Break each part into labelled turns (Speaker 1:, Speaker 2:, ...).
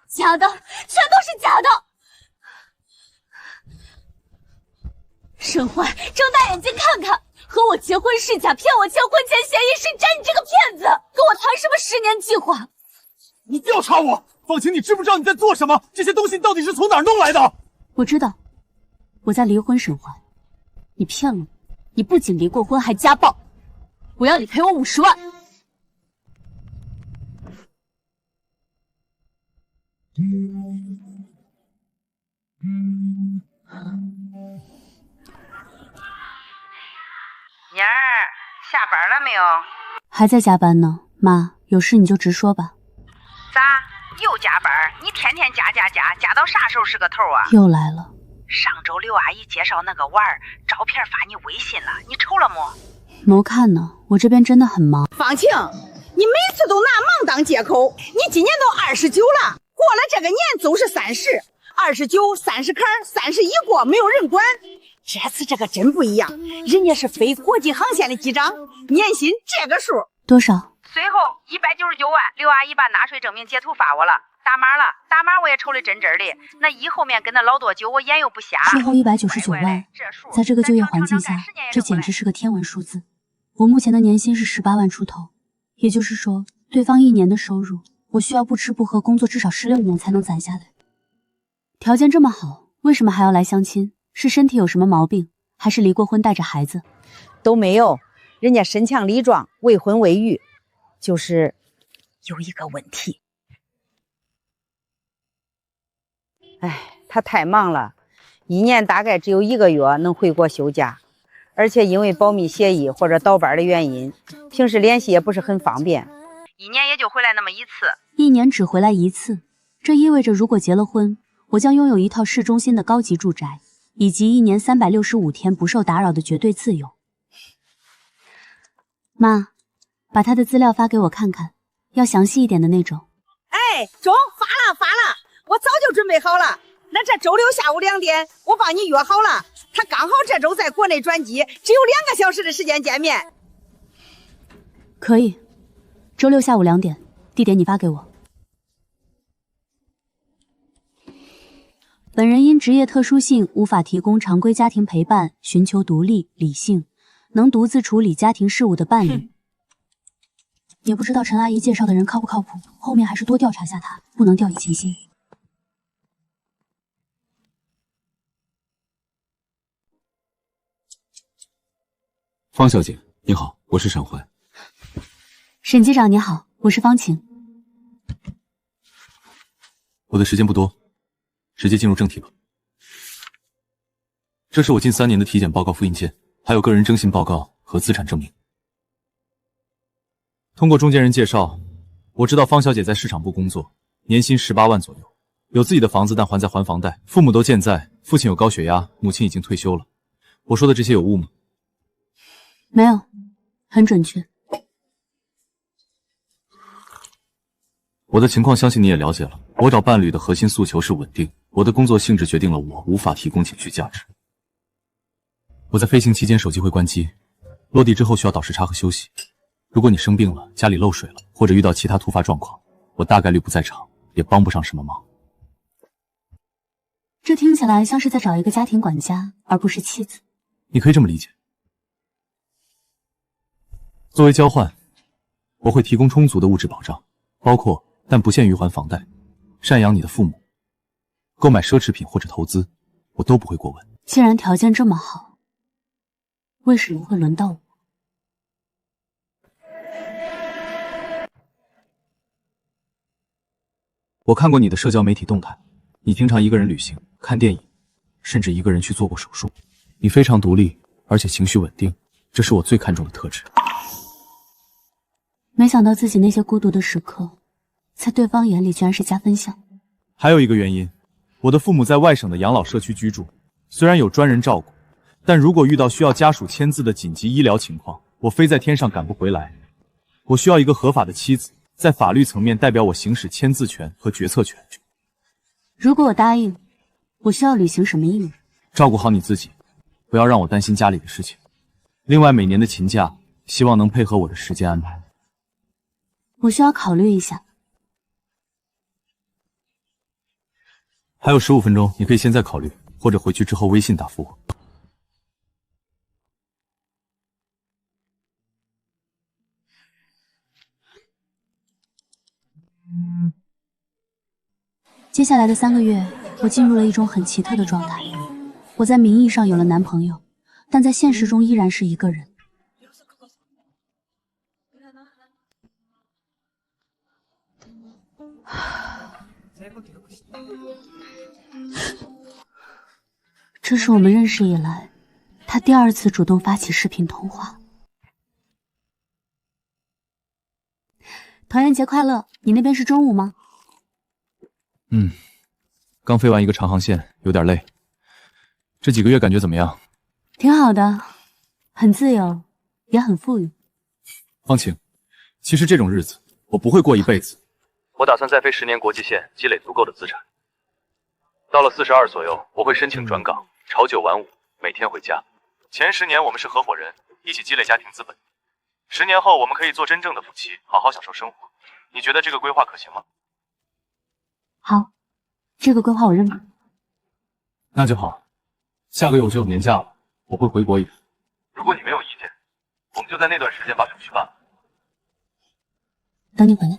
Speaker 1: 假的，全都是假的！沈怀，睁大眼睛看看，和我结婚是假，骗我签婚前协议是真，你这个骗子！跟我谈什么10年计划？
Speaker 2: 你调查我？方晴，你知不知道你在做什么？这些东西你到底是从哪儿弄来的？
Speaker 1: 我知道，我在离婚。沈怀，你骗了我，你不仅离过婚，还家暴，我要你赔我50万。
Speaker 3: 妮儿，下班了没有？
Speaker 1: 还在加班呢，妈，有事你就直说吧。
Speaker 3: 咋又加班？你天天加到啥时候是个头啊？
Speaker 1: 又来了。
Speaker 3: 上周刘阿姨介绍那个娃儿，照片发你微信了，你瞅了没？
Speaker 1: 没看呢，我这边真的很忙。
Speaker 4: 方晴，你每次都拿忙当借口，你今年都29了，过了这个年就是30，29、30坎31过，没有人管。这次这个真不一样，人家是飞国际航线的机长，年薪这个数。
Speaker 1: 多少？
Speaker 3: 随后199万，刘阿姨把纳税证明截图发我了，打码了，打码我也瞅得真真的。那一后面跟他唠多久，我眼又不瞎。
Speaker 1: 税后199万，在这个就业环境下，这简直是个天文数字。我目前的年薪是18万出头，也就是说，对方1年的收入，我需要不吃不喝工作至少16年才能攒下来。条件这么好，为什么还要来相亲？是身体有什么毛病，还是离过婚带着孩子？
Speaker 4: 都没有，人家身强力壮，未婚未育，就是有一个问题。他太忙了，1年大概只有1个月能回国休假，而且因为保密协议或者倒班的原因，平时联系也不是很方便。
Speaker 3: 1年也就回来那么一次
Speaker 1: ，1年只回来1次，这意味着如果结了婚，我将拥有一套市中心的高级住宅，以及1年365天不受打扰的绝对自由。妈，把他的资料发给我看看，要详细一点的那种。
Speaker 4: 中，发了，我早就准备好了。那这周六下午2点，我帮你约好了。他刚好这周在国内转机，只有2个小时的时间见面。
Speaker 1: 可以，周六下午2点，地点你发给我。本人因职业特殊性无法提供常规家庭陪伴，寻求独立、理性，能独自处理家庭事务的伴侣。也不知道陈阿姨介绍的人靠不靠谱，后面还是多调查下他，不能掉以轻心。
Speaker 2: 方小姐，你好，我是沈怀。
Speaker 1: 沈机长你好，我是方晴。
Speaker 2: 我的时间不多，直接进入正题吧。这是我近3年的体检报告复印件，还有个人征信报告和资产证明。通过中间人介绍，我知道方小姐在市场部工作，年薪18万左右，有自己的房子，但还在还房贷，父母都健在，父亲有高血压，母亲已经退休了。我说的这些有误吗？
Speaker 1: 没有，很准确。
Speaker 2: 我的情况相信你也了解了，我找伴侣的核心诉求是稳定，我的工作性质决定了我无法提供情绪价值。我在飞行期间手机会关机，落地之后需要倒时差和休息。如果你生病了，家里漏水了，或者遇到其他突发状况，我大概率不在场，也帮不上什么忙。
Speaker 1: 这听起来像是在找一个家庭管家，而不是妻子。
Speaker 2: 你可以这么理解。作为交换，我会提供充足的物质保障，包括但不限于还房贷、赡养你的父母、购买奢侈品或者投资，我都不会过问。
Speaker 1: 既然条件这么好，为什么会轮到我？
Speaker 2: 我看过你的社交媒体动态，你经常一个人旅行、看电影，甚至一个人去做过手术。你非常独立，而且情绪稳定，这是我最看重的特质。
Speaker 1: 没想到自己那些孤独的时刻，在对方眼里居然是加分项。
Speaker 2: 还有一个原因，我的父母在外省的养老社区居住，虽然有专人照顾，但如果遇到需要家属签字的紧急医疗情况，我飞在天上赶不回来。我需要一个合法的妻子，在法律层面代表我行使签字权和决策权。
Speaker 1: 如果我答应，我需要履行什么义务？
Speaker 2: 照顾好你自己，不要让我担心家里的事情。另外，每年的勤假，希望能配合我的时间安排。
Speaker 1: 我需要考虑一下。
Speaker 2: 还有15分钟，你可以现在考虑，或者回去之后微信答复我。
Speaker 1: 接下来的3个月，我进入了一种很奇特的状态。我在名义上有了男朋友，但在现实中依然是一个人。这是我们认识以来，他第2次主动发起视频通话。团圆节快乐！你那边是中午吗？
Speaker 2: 刚飞完一个长航线，有点累。这几个月感觉怎么样？
Speaker 1: 挺好的，很自由，也很富裕。
Speaker 2: 方晴，其实这种日子我不会过一辈子。我打算再飞10年国际线，积累足够的资产。到了42左右，我会申请转岗，朝9晚5，每天回家。前10年我们是合伙人，一起积累家庭资本。10年后我们可以做真正的夫妻，好好享受生活。你觉得这个规划可行吗？
Speaker 1: 好，这个规划我认可。
Speaker 2: 那就好。下个月我就有年假了，我会回国一趟。如果你没有意见，我们就在那段时间把手续办了。
Speaker 1: 等你回来。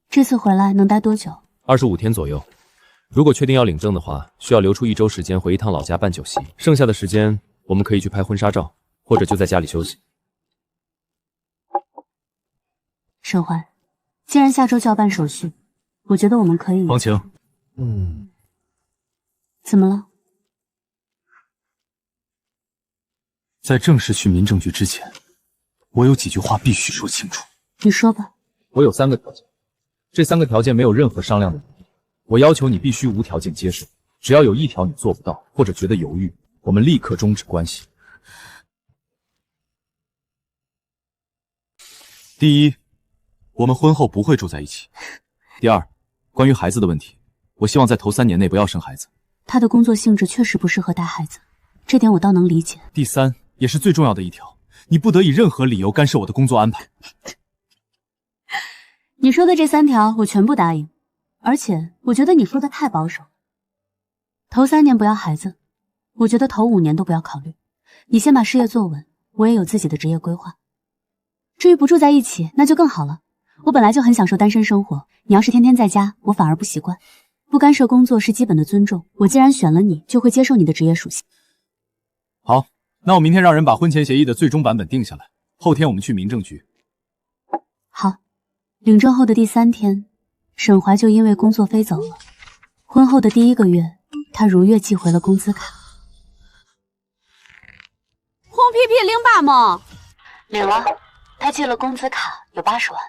Speaker 1: 这次回来能待多久
Speaker 5: ？25天左右。如果确定要领证的话，需要留出1周时间回一趟老家办酒席，剩下的时间我们可以去拍婚纱照，或者就在家里休息。
Speaker 1: 沈怀，既然下周就要办手续，我觉得我们可以。
Speaker 2: 方晴，
Speaker 1: 怎么了？
Speaker 2: 在正式去民政局之前，我有几句话必须说清楚。
Speaker 1: 你说吧。
Speaker 5: 我有3个条件，这3个条件没有任何商量的余地。我要求你必须无条件接受，只要有1条你做不到或者觉得犹豫，我们立刻终止关系。
Speaker 2: 第一，我们婚后不会住在一起。第2，关于孩子的问题，我希望在头3年内不要生孩子。
Speaker 1: 他的工作性质确实不适合带孩子，这点我倒能理解。
Speaker 2: 第3，也是最重要的一条，你不得以任何理由干涉我的工作安排。
Speaker 1: 你说的这3条我全部答应，而且我觉得你说的太保守。头3年不要孩子，我觉得头5年都不要考虑。你先把事业做稳，我也有自己的职业规划。至于不住在一起，那就更好了。我本来就很享受单身生活，你要是天天在家，我反而不习惯。不干涉工作是基本的尊重，我既然选了你，就会接受你的职业属性。
Speaker 2: 好，那我明天让人把婚前协议的最终版本定下来，后天我们去民政局。
Speaker 1: 好。领证后的第3天，沈怀就因为工作飞走了。婚后的第1个月，他如约寄回了工资卡。红皮皮领爸吗？领了，他寄了工资卡，有80万。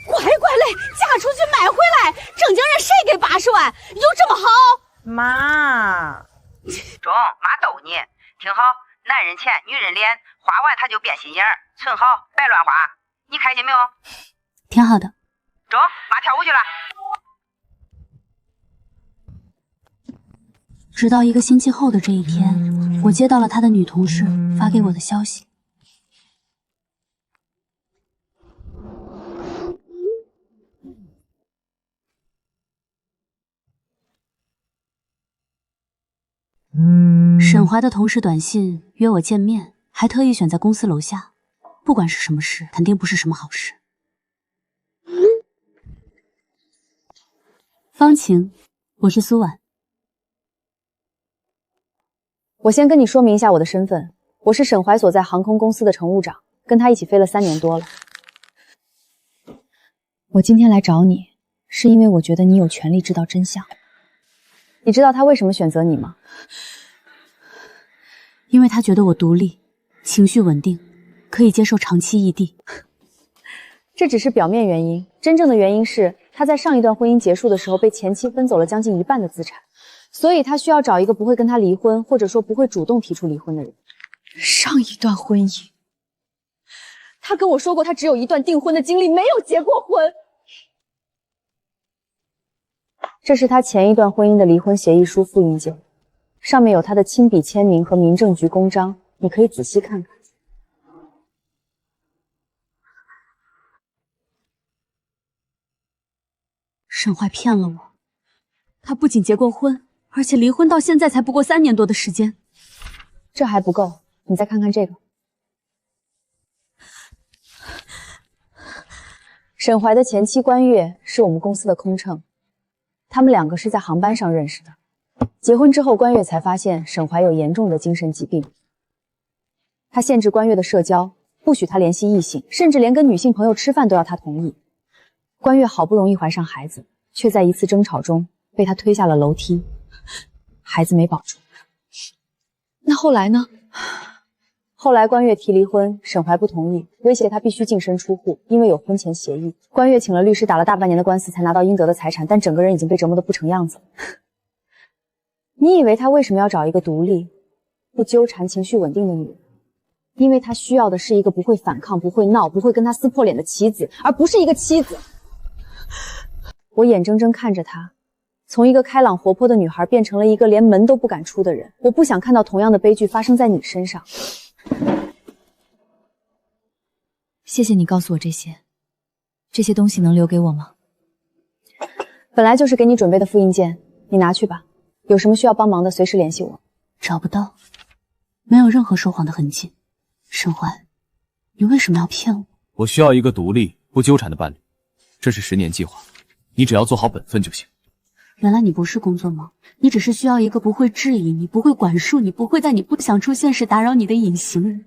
Speaker 4: 乖乖嘞，嫁出去买回来，正经人谁给80万？有这么好？
Speaker 3: 妈，中，妈逗你，听好，男人钱，女人脸，花完他就变心眼儿，存好，别乱花。你开心没有？
Speaker 1: 挺好的。
Speaker 3: 中，妈跳舞去了。
Speaker 1: 直到1个星期后的这一天，我接到了他的女同事发给我的消息。沈怀的同事短信约我见面，还特意选在公司楼下。不管是什么事，肯定不是什么好事。方晴，我是苏婉。
Speaker 6: 我先跟你说明一下我的身份，我是沈怀所在航空公司的乘务长，跟他一起飞了3年多了。我今天来找你，是因为我觉得你有权利知道真相。你知道他为什么选择你吗？
Speaker 1: 因为他觉得我独立，情绪稳定，可以接受长期异地。
Speaker 6: 这只是表面原因，真正的原因是他在上一段婚姻结束的时候被前妻分走了将近1半的资产，所以他需要找一个不会跟他离婚，或者说不会主动提出离婚的人。上一段婚姻，他跟我说过他只有1段订婚的经历，没有结过婚。这是他前一段婚姻的离婚协议书复印件，上面有他的亲笔签名和民政局公章，你可以仔细看看。
Speaker 1: 沈怀骗了我，他不仅结过婚，而且离婚到现在才不过3年多的时间。
Speaker 6: 这还不够，你再看看这个。沈怀的前妻关月是我们公司的空乘，他们2个是在航班上认识的。结婚之后，关月才发现沈怀有严重的精神疾病。他限制关月的社交，不许她联系异性，甚至连跟女性朋友吃饭都要她同意。关月好不容易怀上孩子，却在一次争吵中被他推下了楼梯，孩子没保住。那后来呢？后来关月提离婚，沈怀不同意，威胁他必须净身出户，因为有婚前协议。关月请了律师，打了大半年的官司，才拿到应得的财产，但整个人已经被折磨得不成样子了。你以为他为什么要找一个独立、不纠缠、情绪稳定的女人？因为他需要的是一个不会反抗、不会闹、不会跟他撕破脸的棋子，而不是一个妻子。我眼睁睁看着她从一个开朗活泼的女孩变成了一个连门都不敢出的人，我不想看到同样的悲剧发生在你身上。
Speaker 1: 谢谢你告诉我这些，这些东西能留给我吗？
Speaker 6: 本来就是给你准备的复印件，你拿去吧。有什么需要帮忙的，随时联系我。
Speaker 1: 找不到，没有任何说谎的痕迹。沈怀，你为什么要骗我？
Speaker 2: 我需要一个独立、不纠缠的伴侣，这是10年计划，你只要做好本分就行。
Speaker 1: 原来你不是工作盲，你只是需要一个不会质疑你、不会管束你、不会在你不想出现时打扰你的隐形人。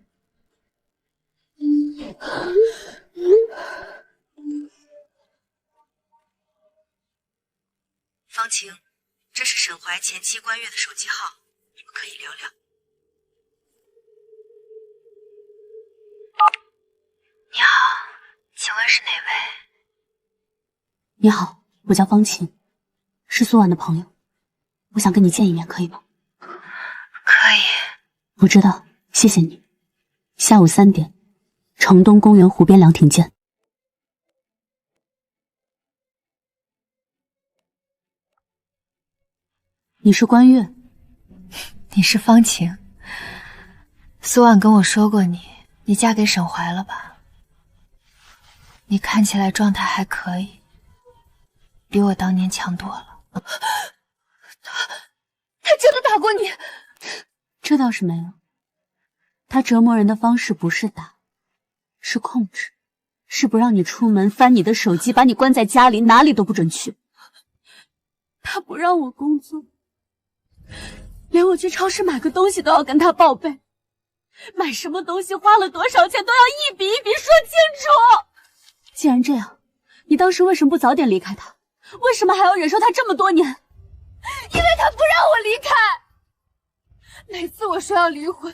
Speaker 7: 方晴，这是沈怀前妻关月的手机号，你们可以聊聊。你好，请问是哪位？
Speaker 1: 你好，我叫方晴，是苏婉的朋友，我想跟你见一面，可以吗？
Speaker 7: 可以。
Speaker 1: 我知道，谢谢你。下午3点，城东公园湖边凉亭见。你是关月？
Speaker 7: 你是方晴。苏婉跟我说过你嫁给沈怀了吧？你看起来状态还可以，比我当年强多了。他真的打过你？
Speaker 1: 这倒是没有。他折磨人的方式不是打，是控制，是不让你出门，翻你的手机，把你关在家里，哪里都不准去。他不让我工作，连我去超市买个东西都要跟他报备，买什么东西花了多少钱都要一笔一笔说清楚。既然这样，你当时为什么不早点离开他？为什么还要忍受他这么多年？
Speaker 7: 因为他不让我离开。每次我说要离婚，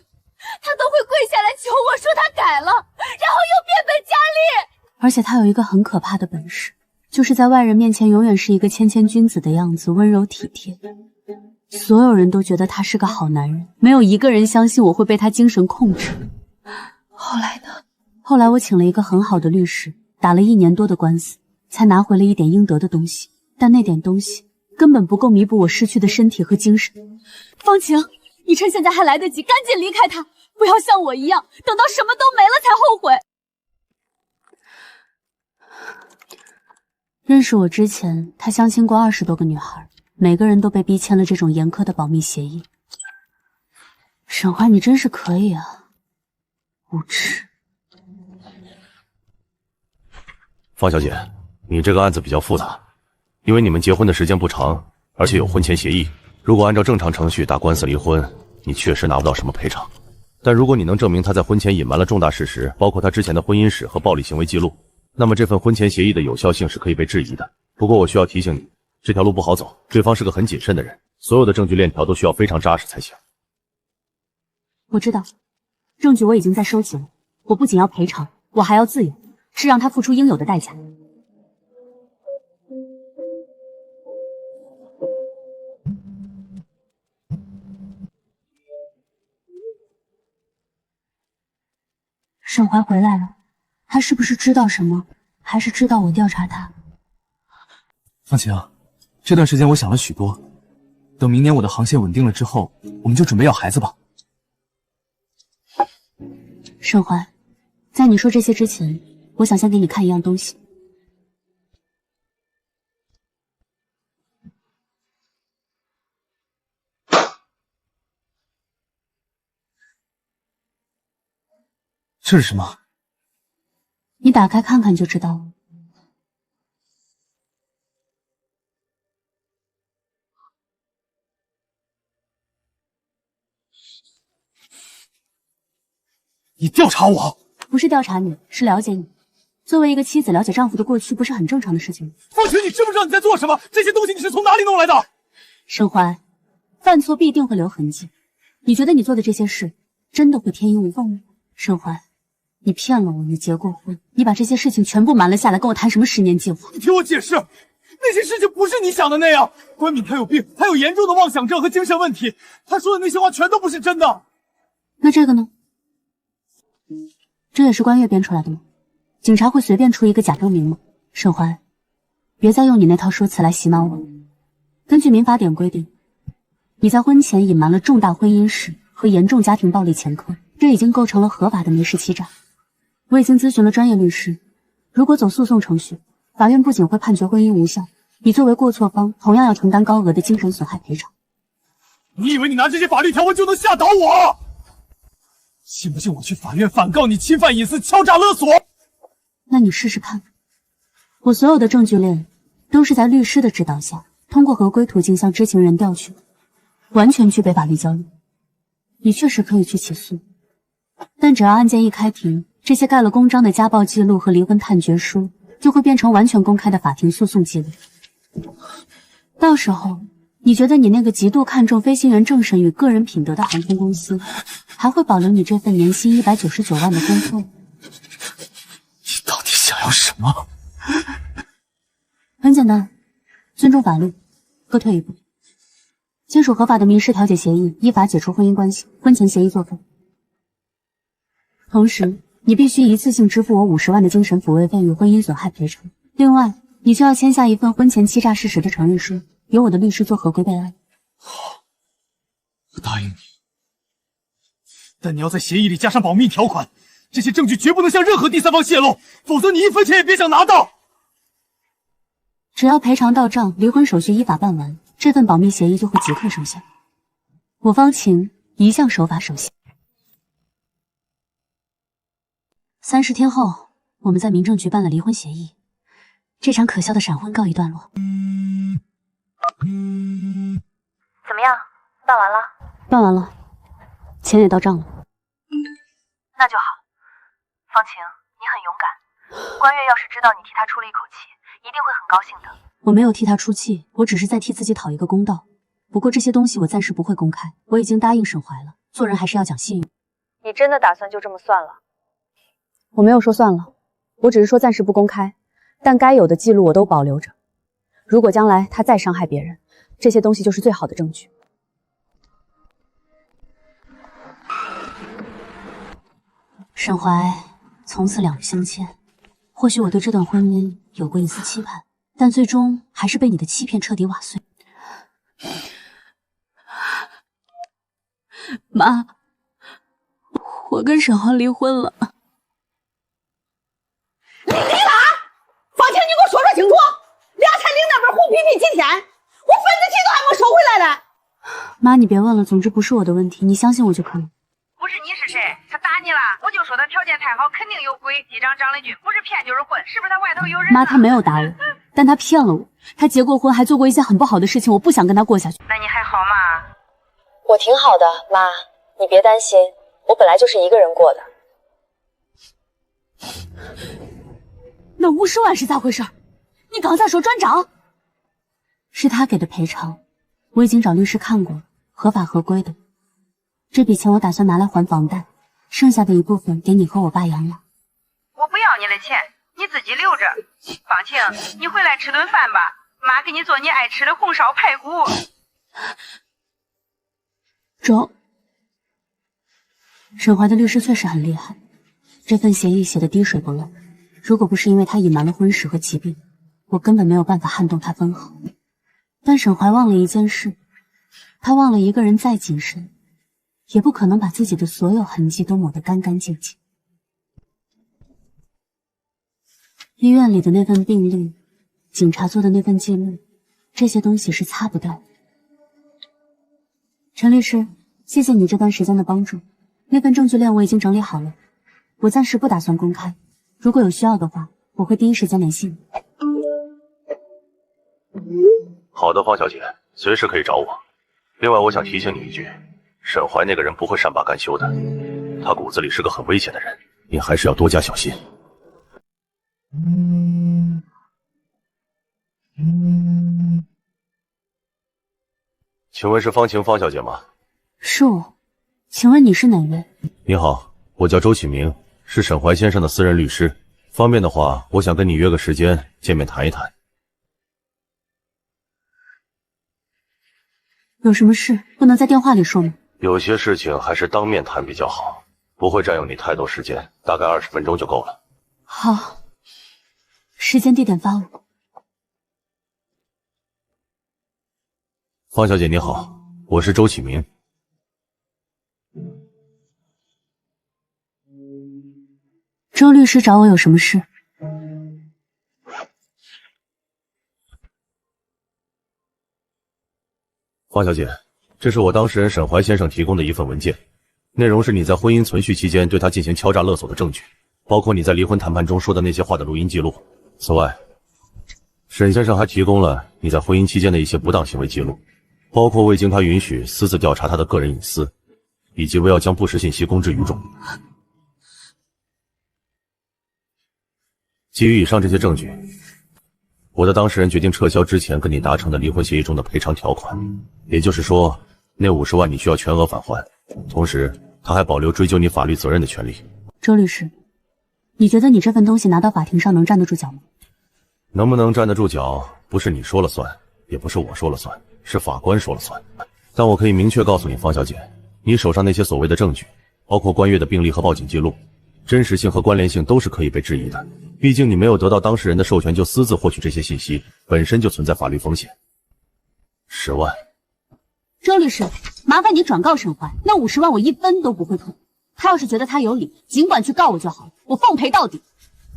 Speaker 7: 他都会跪下来求我说他改了，然后又变本加厉。
Speaker 1: 而且他有一个很可怕的本事，就是在外人面前永远是一个谦谦君子的样子，温柔体贴。所有人都觉得他是个好男人，没有一个人相信我会被他精神控制。
Speaker 7: 后来呢？
Speaker 1: 后来我请了一个很好的律师，打了1年多的官司，才拿回了一点应得的东西，但那点东西根本不够弥补我失去的身体和精神。方晴，你趁现在还来得及，赶紧离开他，不要像我一样，等到什么都没了才后悔。认识我之前，他相亲过20多个女孩，每个人都被逼签了这种严苛的保密协议。沈怀，你真是可以啊，无耻。
Speaker 8: 方小姐，你这个案子比较复杂，因为你们结婚的时间不长，而且有婚前协议。如果按照正常程序打官司离婚，你确实拿不到什么赔偿。但如果你能证明他在婚前隐瞒了重大事实，包括他之前的婚姻史和暴力行为记录，那么这份婚前协议的有效性是可以被质疑的。不过我需要提醒你，这条路不好走，对方是个很谨慎的人，所有的证据链条都需要非常扎实才行。
Speaker 1: 我知道，证据我已经在收集了。我不仅要赔偿，我还要自由，是让他付出应有的代价。沈怀回来了，他是不是知道什么？还是知道我调查他？
Speaker 2: 方晴，这段时间我想了许多，等明年我的航线稳定了之后，我们就准备要孩子吧。
Speaker 1: 盛怀，在你说这些之前，我想先给你看一样东西。
Speaker 2: 这是什么？
Speaker 1: 你打开看看就知道了。
Speaker 2: 你调查我？
Speaker 1: 不是调查你，是了解你。作为一个妻子，了解丈夫的过去不是很正常的事情吗？
Speaker 2: 方晴，你知不知道你在做什么？这些东西你是从哪里弄来的？
Speaker 1: 盛怀，犯错必定会留痕迹。你觉得你做的这些事真的会天衣无缝吗？盛怀，你骗了我，你结过婚，你把这些事情全部瞒了下来，跟我谈什么10年计划？
Speaker 2: 你听我解释，那些事情不是你想的那样。关敏他有病，他有严重的妄想症和精神问题，他说的那些话全都不是真的。
Speaker 1: 那这个呢？这也是关月编出来的吗？警察会随便出一个假证明吗？盛怀，别再用你那套说辞来洗脑我。根据民法典规定，你在婚前隐瞒了重大婚姻史和严重家庭暴力前科，这已经构成了合法的民事欺诈。我已经咨询了专业律师，如果走诉讼程序，法院不仅会判决婚姻无效，你作为过错方同样要承担高额的精神损害赔偿。
Speaker 2: 你以为你拿这些法律条文就能吓倒我？信不信我去法院反告你侵犯隐私、敲诈勒索？
Speaker 1: 那你试试看。我所有的证据链都是在律师的指导下，通过合规途径向知情人调取，完全具备法律效力。你确实可以去起诉，但只要案件一开庭，这些盖了公章的家暴记录和离婚判决书就会变成完全公开的法庭诉讼记录。到时候，你觉得你那个极度看重飞行员政审与个人品德的航空公司，还会保留你这份年薪199万的工作？
Speaker 2: 你到底想要什么？
Speaker 1: 很简单，尊重法律，各退一步，签署合法的民事调解协议，依法解除婚姻关系，婚前协议作废。同时，你必须一次性支付我50万的精神抚慰费与婚姻损害赔偿。另外，你需要签下一份婚前欺诈事实的承认书，由我的律师做合规备案。
Speaker 2: 好，我答应你，但你要在协议里加上保密条款，这些证据绝不能向任何第三方泄露，否则你一分钱也别想拿到。
Speaker 1: 只要赔偿到账，离婚手续依法办完，这份保密协议就会即刻生效。我方晴一向守法守信。30天后，我们在民政局办了离婚协议，这场可笑的闪婚告一段落。
Speaker 7: 怎么样？办完了？
Speaker 1: 办完了，钱也到账了。
Speaker 7: 那就好。方晴，你很勇敢。关月要是知道你替他出了一口气，一定会很高兴的。
Speaker 1: 我没有替他出气，我只是在替自己讨一个公道。不过这些东西我暂时不会公开，我已经答应沈怀了，做人还是要讲信用。
Speaker 6: 你真的打算就这么算了？我没有说算了，我只是说暂时不公开，但该有的记录我都保留着。如果将来他再伤害别人，这些东西就是最好的证据。
Speaker 1: 沈怀，从此两不相欠。或许我对这段婚姻有过一丝期盼，但最终还是被你的欺骗彻底瓦碎。妈，我跟沈航离婚了。
Speaker 4: 你离了？方晴，你给我说清楚，俩彩铃那边红皮皮几天，我份子钱都还没收回来呢。
Speaker 1: 妈，你别问了，总之不是我的问题，你相信我就可以。
Speaker 3: 不是你是谁？他打你了？我就说他条件太好，肯定有鬼。机长张了句，不是骗就是混，是不是他外头有人？
Speaker 1: 妈，他没有打我，但他骗了我。他结过婚，还做过一些很不好的事情，我不想跟他过下去。
Speaker 3: 那你还好吗？
Speaker 6: 我挺好的，妈，你别担心，我本来就是一个人过的。
Speaker 1: 那50万是咋回事？你刚才说转账？是他给的赔偿，我已经找律师看过了，合法合规的。这笔钱我打算拿来还房贷，剩下的一部分给你和我爸养老。
Speaker 3: 我不要你的钱，你自己留着。方晴，你回来吃顿饭吧，妈给你做你爱吃的红烧排骨。
Speaker 1: 中。沈怀的律师确实很厉害，这份协议写得滴水不漏。如果不是因为他隐瞒了婚史和疾病，我根本没有办法撼动他分毫。但沈怀忘了一件事，他忘了一个人再谨慎，也不可能把自己的所有痕迹都抹得干干净净。医院里的那份病历，警察做的那份记录，这些东西是擦不掉的。陈律师，谢谢你这段时间的帮助。那份证据链我已经整理好了，我暂时不打算公开，如果有需要的话，我会第一时间联系你。
Speaker 8: 好的，方小姐，随时可以找我。另外，我想提醒你一句，沈怀那个人不会善罢甘休的，他骨子里是个很危险的人，你还是要多加小心。请问是方晴方小姐吗？
Speaker 1: 是我，请问你是哪位？
Speaker 8: 你好，我叫周启明，是沈怀先生的私人律师。方便的话，我想跟你约个时间见面谈一谈。
Speaker 1: 有什么事不能在电话里说吗？
Speaker 8: 有些事情还是当面谈比较好，不会占用你太多时间，大概20分钟就够了。
Speaker 1: 好，时间地点发我。
Speaker 8: 方小姐你好，我是周启明。
Speaker 1: 周律师找我有什么事？
Speaker 8: 方小姐，这是我当事人沈怀先生提供的一份文件，内容是你在婚姻存续期间对他进行敲诈勒索的证据，包括你在离婚谈判中说的那些话的录音记录。此外，沈先生还提供了你在婚姻期间的一些不当行为记录，包括未经他允许私自调查他的个人隐私，以及未要将不实信息公之于众。基于以上这些证据，我的当事人决定撤销之前跟你达成的离婚协议中的赔偿条款，也就是说，那50万你需要全额返还，同时他还保留追究你法律责任的权利。
Speaker 1: 周律师，你觉得你这份东西拿到法庭上能站得住脚吗？
Speaker 8: 能不能站得住脚，不是你说了算，也不是我说了算，是法官说了算。但我可以明确告诉你，方小姐，你手上那些所谓的证据，包括关月的病历和报警记录，真实性和关联性都是可以被质疑的。毕竟你没有得到当事人的授权就私自获取这些信息，本身就存在法律风险。10万。
Speaker 1: 周律师，麻烦你转告沈怀，那50万我1分都不会痛。他要是觉得他有理，尽管去告我就好了，我奉陪到底。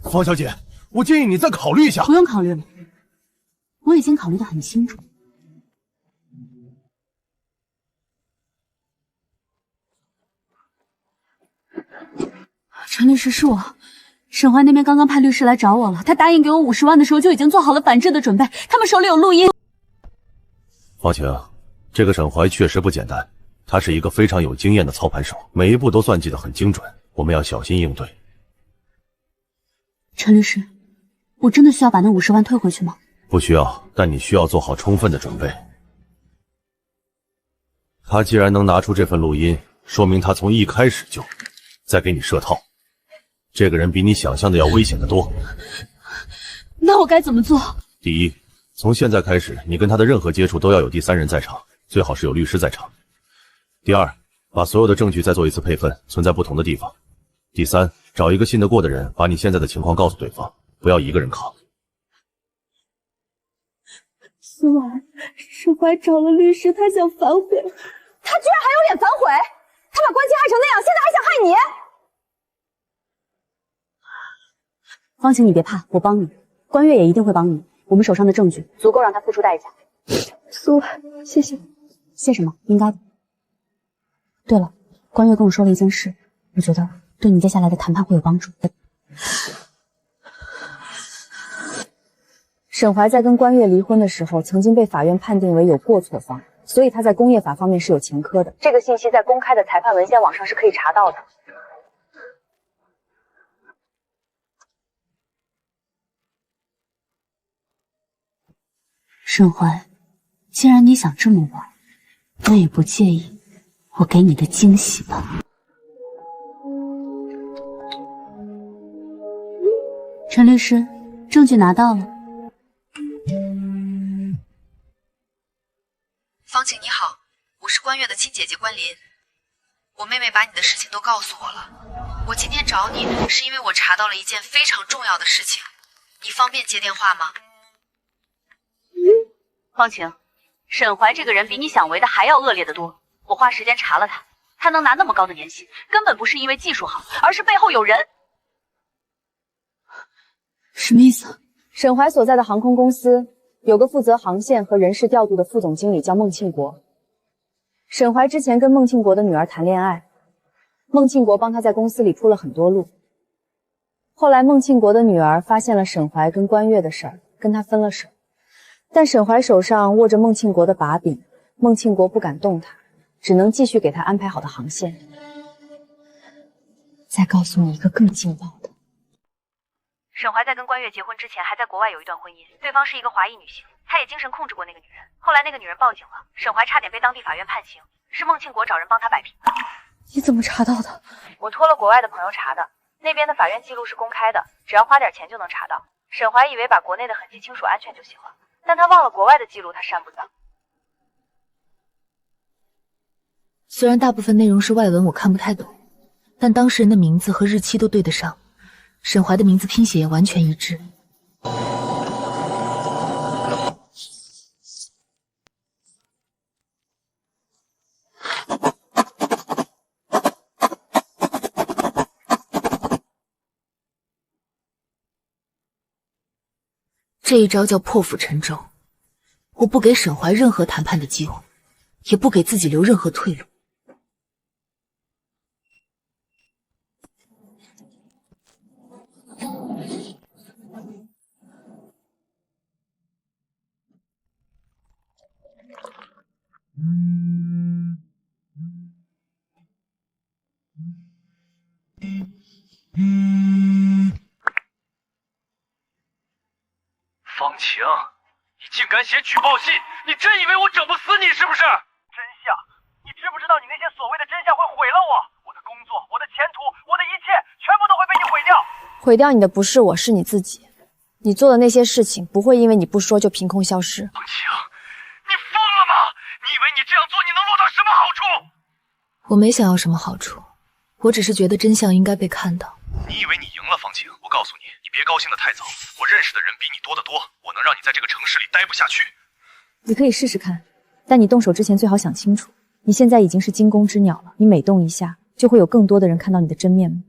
Speaker 8: 方小姐，我建议你再考虑一下。
Speaker 1: 不用考虑了，我已经考虑得很清楚。陈律师，是我。沈怀那边刚刚派律师来找我了，他答应给我50万的时候就已经做好了反制的准备，他们手里有录音。
Speaker 8: 方晴，这个沈怀确实不简单，他是一个非常有经验的操盘手，每一步都算计得很精准，我们要小心应对。
Speaker 1: 陈律师，我真的需要把那50万退回去吗？
Speaker 8: 不需要，但你需要做好充分的准备。他既然能拿出这份录音，说明他从一开始就在给你设套。这个人比你想象的要危险得多。
Speaker 1: 那我该怎么做？
Speaker 8: 第一，从现在开始，你跟他的任何接触都要有第三人在场，最好是有律师在场。第二，把所有的证据再做一次配分，存在不同的地方。第三，找一个信得过的人，把你现在的情况告诉对方，不要一个人扛。
Speaker 1: 昨晚沈怀找了律师，他想反悔，
Speaker 6: 他居然还有脸反悔？他把关系害成那样，现在还想害你？
Speaker 1: 方晴，你别怕，我帮你，关月也一定会帮你。我们手上的证据足够让他付出代价。
Speaker 6: 苏婉，谢谢。
Speaker 1: 谢什么？应该的。对了，关月跟我说了一件事，我觉得对你接下来的谈判会有帮助。
Speaker 6: 沈怀在跟关月离婚的时候，曾经被法院判定为有过错方，所以他在工业法方面是有前科的。这个信息在公开的裁判文献网上是可以查到的。
Speaker 1: 沈怀，既然你想这么玩，那也不介意我给你的惊喜吧。陈律师，证据拿到了。
Speaker 7: 方晴你好，我是关月的亲姐姐关林，我妹妹把你的事情都告诉我了。我今天找你是因为我查到了一件非常重要的事情，你方便接电话吗？
Speaker 3: 方晴，
Speaker 1: 沈怀这个人比你想为的还要恶劣得多。我花时间查了他，他能拿那么高的年薪，根本不是因为技术好，而是背后有人。
Speaker 6: 什么意思？沈怀所在的航空公司有个负责航线和人事调度的副总经理叫孟庆国。沈怀之前跟孟庆国的女儿谈恋爱，孟庆国帮他在公司里铺了很多路。后来孟庆国的女儿发现了沈怀跟关月的事儿，跟他分了手。但沈怀手上握着孟庆国的把柄，孟庆国不敢动他，只能继续给他安排好的航线。再告诉你一个更劲爆的。
Speaker 1: 沈怀在跟关月结婚之前，还在国外有一段婚姻，对方是一个华裔女性，他也精神控制过那个女人。后来那个女人报警了，沈怀差点被当地法院判刑，是孟庆国找人帮他摆平的。
Speaker 6: 你怎么查到的？
Speaker 1: 我托了国外的朋友查的，那边的法院记录是公开的，只要花点钱就能查到。沈怀以为把国内的痕迹清除安全就行了，但他忘了国外的记录他删不掉。
Speaker 7: 虽然大部分内容是外文，我看不太懂，但当事人的名字和日期都对得上，沈怀的名字拼写也完全一致。这一招叫破釜沉舟，我不给沈怀任何谈判的机会，也不给自己留任何退路。
Speaker 9: 方晴，你竟敢写举报信！你真以为我整不死你是不是？真相，你知不知道你那些所谓的真相会毁了我？我的工作，我的前途，我的一切，全部都会被你毁掉。
Speaker 6: 毁掉你的不是我，是你自己。你做的那些事情不会因为你不说就凭空消失。
Speaker 9: 方晴，你疯了吗？你以为你这样做你能落到什么好处？
Speaker 7: 我没想要什么好处，我只是觉得真相应该被看到。
Speaker 9: 你以为你赢了，方晴？我告诉你，你别高兴得太早。我认识的人比你多得多，我能让你在这个城市里待不下去。
Speaker 6: 你可以试试看，但你动手之前最好想清楚，你现在已经是惊弓之鸟了，你每动一下，就会有更多的人看到你的真面目。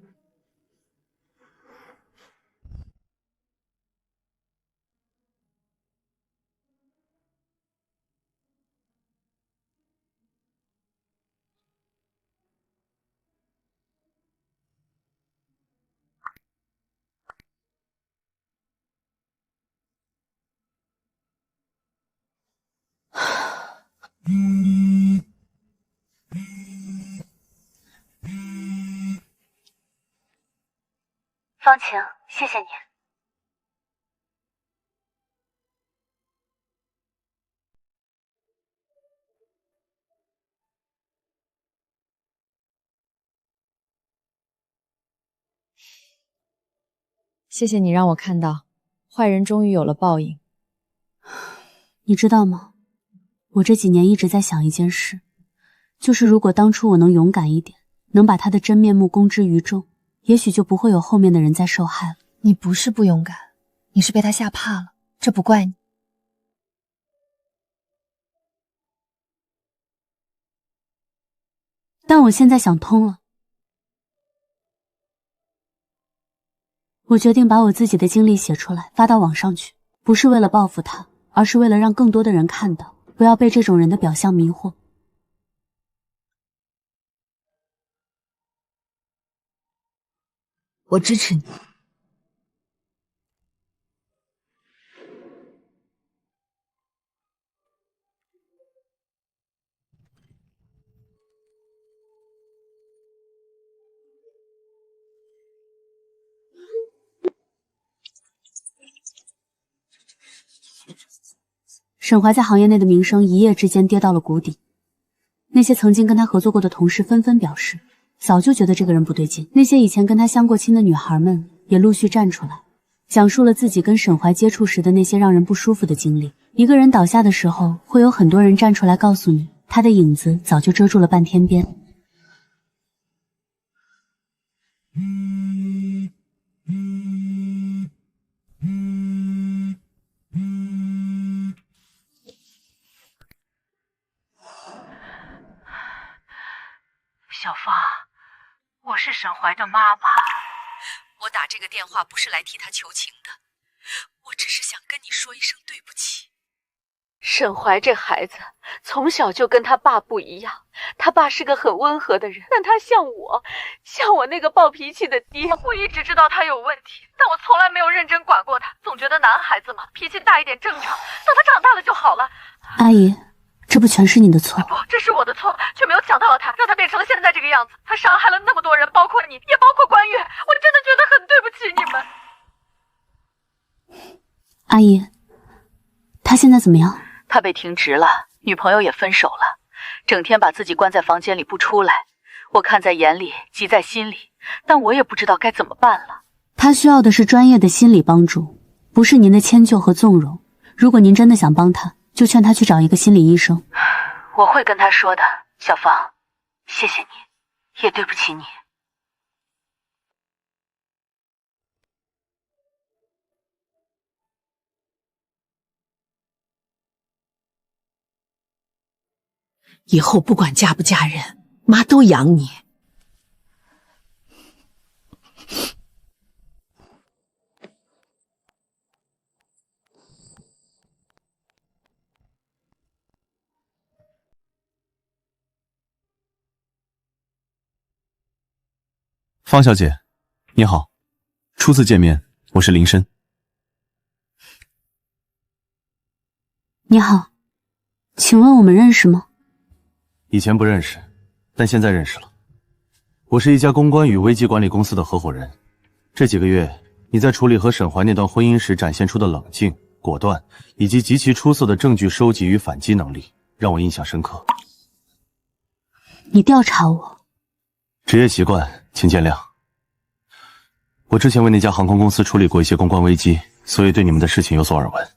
Speaker 1: 方晴，谢谢你。
Speaker 6: 谢谢你让我看到，坏人终于有了报应。
Speaker 1: 你知道吗？我这几年一直在想一件事，就是如果当初我能勇敢一点，能把他的真面目公之于众，也许就不会有后面的人在受害了。
Speaker 7: 你不是不勇敢，你是被他吓怕了，这不怪你。
Speaker 1: 但我现在想通了，我决定把我自己的经历写出来，发到网上去，不是为了报复他，而是为了让更多的人看到，不要被这种人的表象迷惑。
Speaker 7: 我支持你。
Speaker 1: 沈怀在行业内的名声一夜之间跌到了谷底，那些曾经跟他合作过的同事纷纷表示，早就觉得这个人不对劲。那些以前跟他相过亲的女孩们也陆续站出来，讲述了自己跟沈怀接触时的那些让人不舒服的经历。一个人倒下的时候，会有很多人站出来告诉你，他的影子早就遮住了半天边。
Speaker 3: 小芳，我是沈怀的妈妈。
Speaker 10: 我打这个电话不是来替他求情的，我只是想跟你说一声对不起。
Speaker 11: 沈怀这孩子从小就跟他爸不一样，他爸是个很温和的人，但他像我那个暴脾气的爹。我一直知道他有问题，但我从来没有认真管过他，总觉得男孩子嘛，脾气大一点正常，等他长大了就好了。
Speaker 1: 阿姨，这不全是你的错？
Speaker 11: 不，这是我的错，却没有想到了他，让他变成了现在这个样子。他伤害了那么多人，包括你，也包括关月，我真的觉得很对不起你们。
Speaker 1: 阿姨，他现在怎么样？
Speaker 11: 他被停职了，女朋友也分手了，整天把自己关在房间里不出来。我看在眼里，急在心里，但我也不知道该怎么办了。
Speaker 1: 他需要的是专业的心理帮助，不是您的迁就和纵容。如果您真的想帮他，就劝他去找一个心理医生。
Speaker 11: 我会跟他说的，小芳，谢谢你，也对不起你。
Speaker 10: 以后不管嫁不嫁人，妈都养你。
Speaker 2: 方小姐，你好，初次见面，我是林深。
Speaker 1: 你好，请问我们认识吗？
Speaker 8: 以前不认识，但现在认识了。我是一家公关与危机管理公司的合伙人。这几个月，你在处理和沈怀那段婚姻时展现出的冷静、果断，以及极其出色的证据收集与反击能力，让我印象深刻。
Speaker 1: 你调查我？
Speaker 8: 职业习惯，请见谅。我之前为那家航空公司处理过一些公关危机，所以对你们的事情有所耳闻。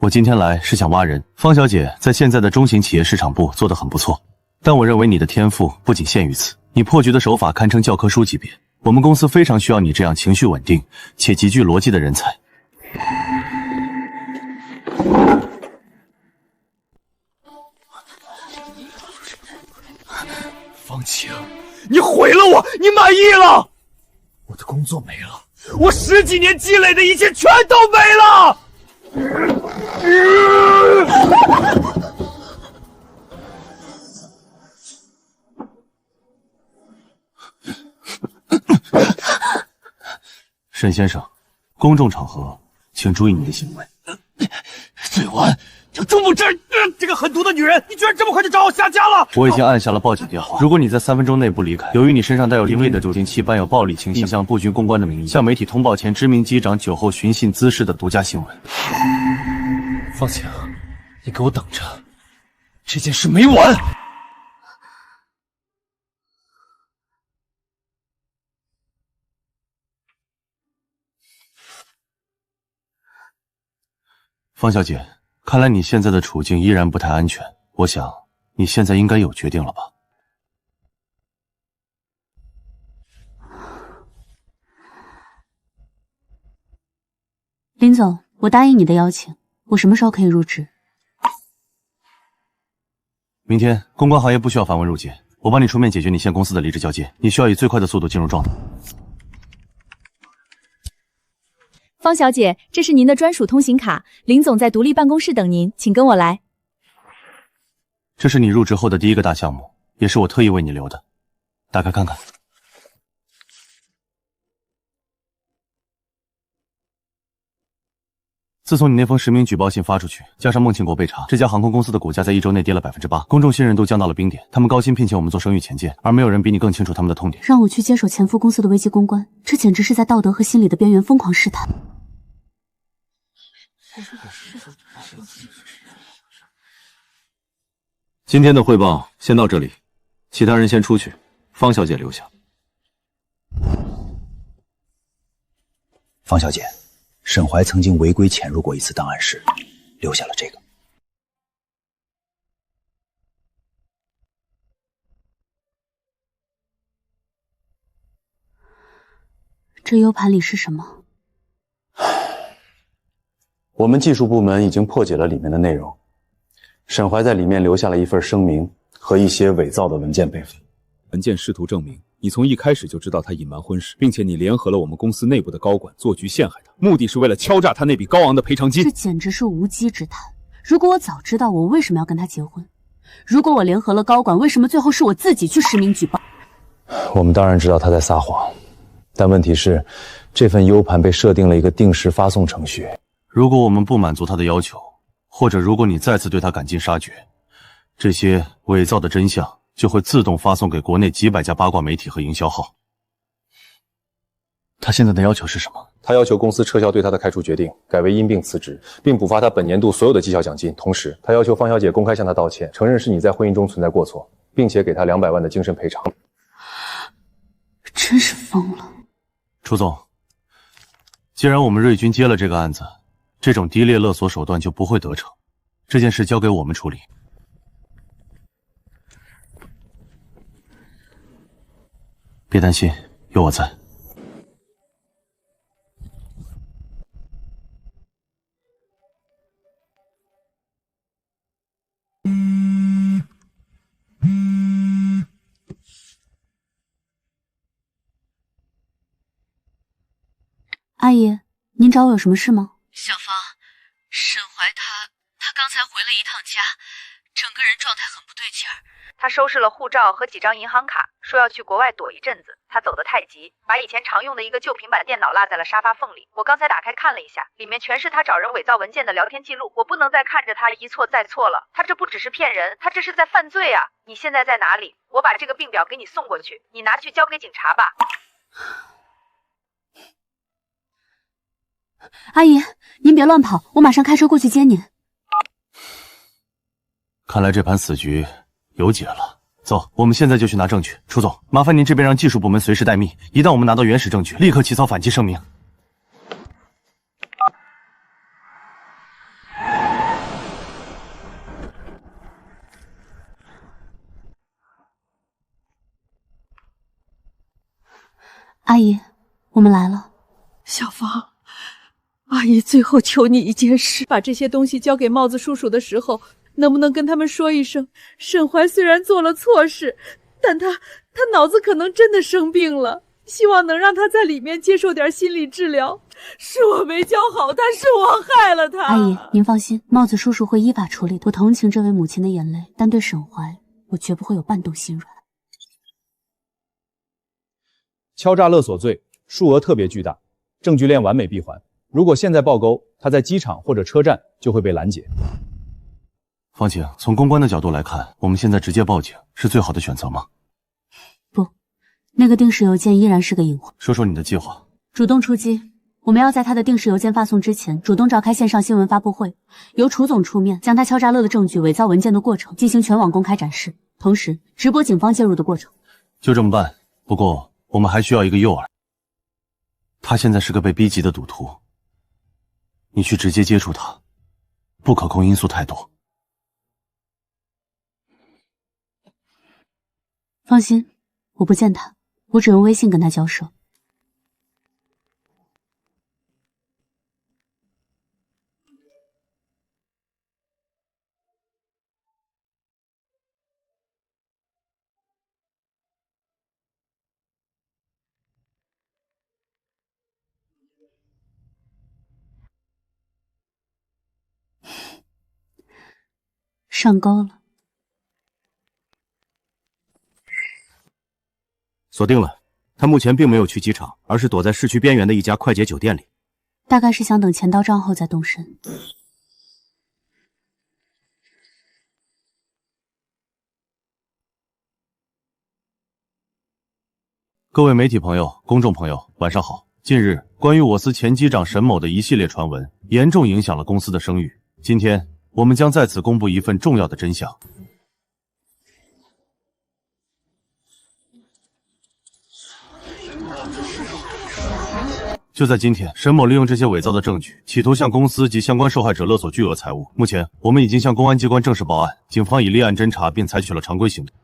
Speaker 8: 我今天来是想挖人。方小姐在现在的中型企业市场部做得很不错，但我认为你的天赋不仅限于此，你破局的手法堪称教科书级别。我们公司非常需要你这样情绪稳定且极具逻辑的人才。
Speaker 9: 方晴，你毁了我，你满意了？我的工作没了，我10几年积累的一切全都没了。
Speaker 8: 沈先生，公众场合请注意你的行为。
Speaker 9: 罪完，就这么这个狠毒的女人，你居然这么快就找我下家了！
Speaker 8: 我已经按下了报警电话。如果你在3分钟内不离开，由于你身上带有凌厉的酒精气，伴有暴力倾向，向步军公关的名义向媒体通报前知名机长酒后寻衅滋事的独家新闻。
Speaker 9: 方晴，你给我等着，这件事没完！
Speaker 8: 方小姐，看来你现在的处境依然不太安全。我想你现在应该有决定了吧？
Speaker 1: 林总，我答应你的邀请，我什么时候可以入职？
Speaker 8: 明天。公关行业不需要繁文缛节，我帮你出面解决你现公司的离职交接。你需要以最快的速度进入状态。
Speaker 6: 方小姐，这是您的专属通行卡，林总在独立办公室等您，请跟我来。
Speaker 8: 这是你入职后的第一个大项目，也是我特意为你留的，打开看看。自从你那封实名举报信发出去，加上孟庆国被查，这家航空公司的股价在1周内跌了8%，公众信任度降到了冰点。他们高薪聘请我们做声誉前线，而没有人比你更清楚他们的痛点。
Speaker 1: 让我去接手前夫公司的危机公关，这简直是在道德和心理的边缘疯狂试探。
Speaker 2: 今天的汇报先到这里，其他人先出去，方小姐留下。
Speaker 12: 方小姐，沈怀曾经违规潜入过一次档案室，留下了这个。
Speaker 1: 这 U 盘里是什么？
Speaker 12: 我们技术部门已经破解了里面的内容，沈怀在里面留下了一份声明和一些伪造的文件备份。
Speaker 5: 文件试图证明你从一开始就知道他隐瞒婚事，并且你联合了我们公司内部的高管做局陷害他，目的是为了敲诈他那笔高昂的赔偿金。
Speaker 1: 这简直是无稽之谈。如果我早知道，我为什么要跟他结婚？如果我联合了高管，为什么最后是我自己去实名举报？
Speaker 12: 我们当然知道他在撒谎，但问题是，这份 U 盘被设定了一个定时发送程序。
Speaker 8: 如果我们不满足他的要求，或者如果你再次对他赶尽杀绝，这些伪造的真相就会自动发送给国内几百家八卦媒体和营销号。
Speaker 2: 他现在的要求是什么？
Speaker 5: 他要求公司撤销对他的开除决定，改为因病辞职，并补发他本年度所有的绩效奖金。同时，他要求方小姐公开向他道歉，承认是你在婚姻中存在过错，并且给他200万的精神赔偿。
Speaker 1: 真是疯了。
Speaker 8: 楚总，既然我们瑞军接了这个案子，这种低劣勒索手段就不会得逞，这件事交给我们处理。别担心，有我在。
Speaker 1: 阿姨，您找我有什么事吗？
Speaker 10: 小芳，沈怀他刚才回了一趟家，整个人状态很不对劲儿。
Speaker 3: 他收拾了护照和几张银行卡，说要去国外躲一阵子。他走得太急，把以前常用的一个旧平板电脑落在了沙发缝里。我刚才打开看了一下，里面全是他找人伪造文件的聊天记录。我不能再看着他一错再错了，他这不只是骗人，他这是在犯罪啊！你现在在哪里？我把这个病表给你送过去，你拿去交给警察吧。
Speaker 1: 阿姨，您别乱跑，我马上开车过去接您。
Speaker 8: 看来这盘死局有解了。走，我们现在就去拿证据。楚总，麻烦您这边让技术部门随时待命，一旦我们拿到原始证据，立刻起草反击声明。
Speaker 1: 阿姨，我们来了。
Speaker 11: 小芳，阿姨最后求你一件事，把这些东西交给帽子叔叔的时候，能不能跟他们说一声，沈怀虽然做了错事，但他脑子可能真的生病了，希望能让他在里面接受点心理治疗。是我没教好他，是我害了他。
Speaker 1: 阿姨，您放心，帽子叔叔会依法处理的。我同情这位母亲的眼泪，但对沈怀，我绝不会有半动心软。
Speaker 5: 敲诈勒索罪数额特别巨大，证据链完美闭环。如果现在爆钩，他在机场或者车站就会被拦截。
Speaker 8: 方晴，从公关的角度来看，我们现在直接报警是最好的选择吗？
Speaker 1: 不，那个定时邮件依然是个隐患。
Speaker 8: 说说你的计划。
Speaker 1: 主动出击，我们要在他的定时邮件发送之前，主动召开线上新闻发布会，由楚总出面，将他敲诈勒的证据、伪造文件的过程进行全网公开展示，同时直播警方介入的过程。
Speaker 8: 就这么办。不过我们还需要一个诱饵。他现在是个被逼急的赌徒，你去直接接触他，不可控因素太多。
Speaker 1: 放心，我不见他，我只用微信跟他交涉。上钩了。
Speaker 13: 锁定了，他目前并没有去机场，而是躲在市区边缘的一家快捷酒店里。
Speaker 1: 大概是想等钱到账后再动身。
Speaker 8: 各位媒体朋友、公众朋友，晚上好。近日，关于我司前机长沈某的一系列传闻，严重影响了公司的声誉。今天，我们将在此公布一份重要的真相。就在今天，沈某利用这些伪造的证据，企图向公司及相关受害者勒索巨额财物。目前，我们已经向公安机关正式报案，警方已立案侦查，并采取了常规行动。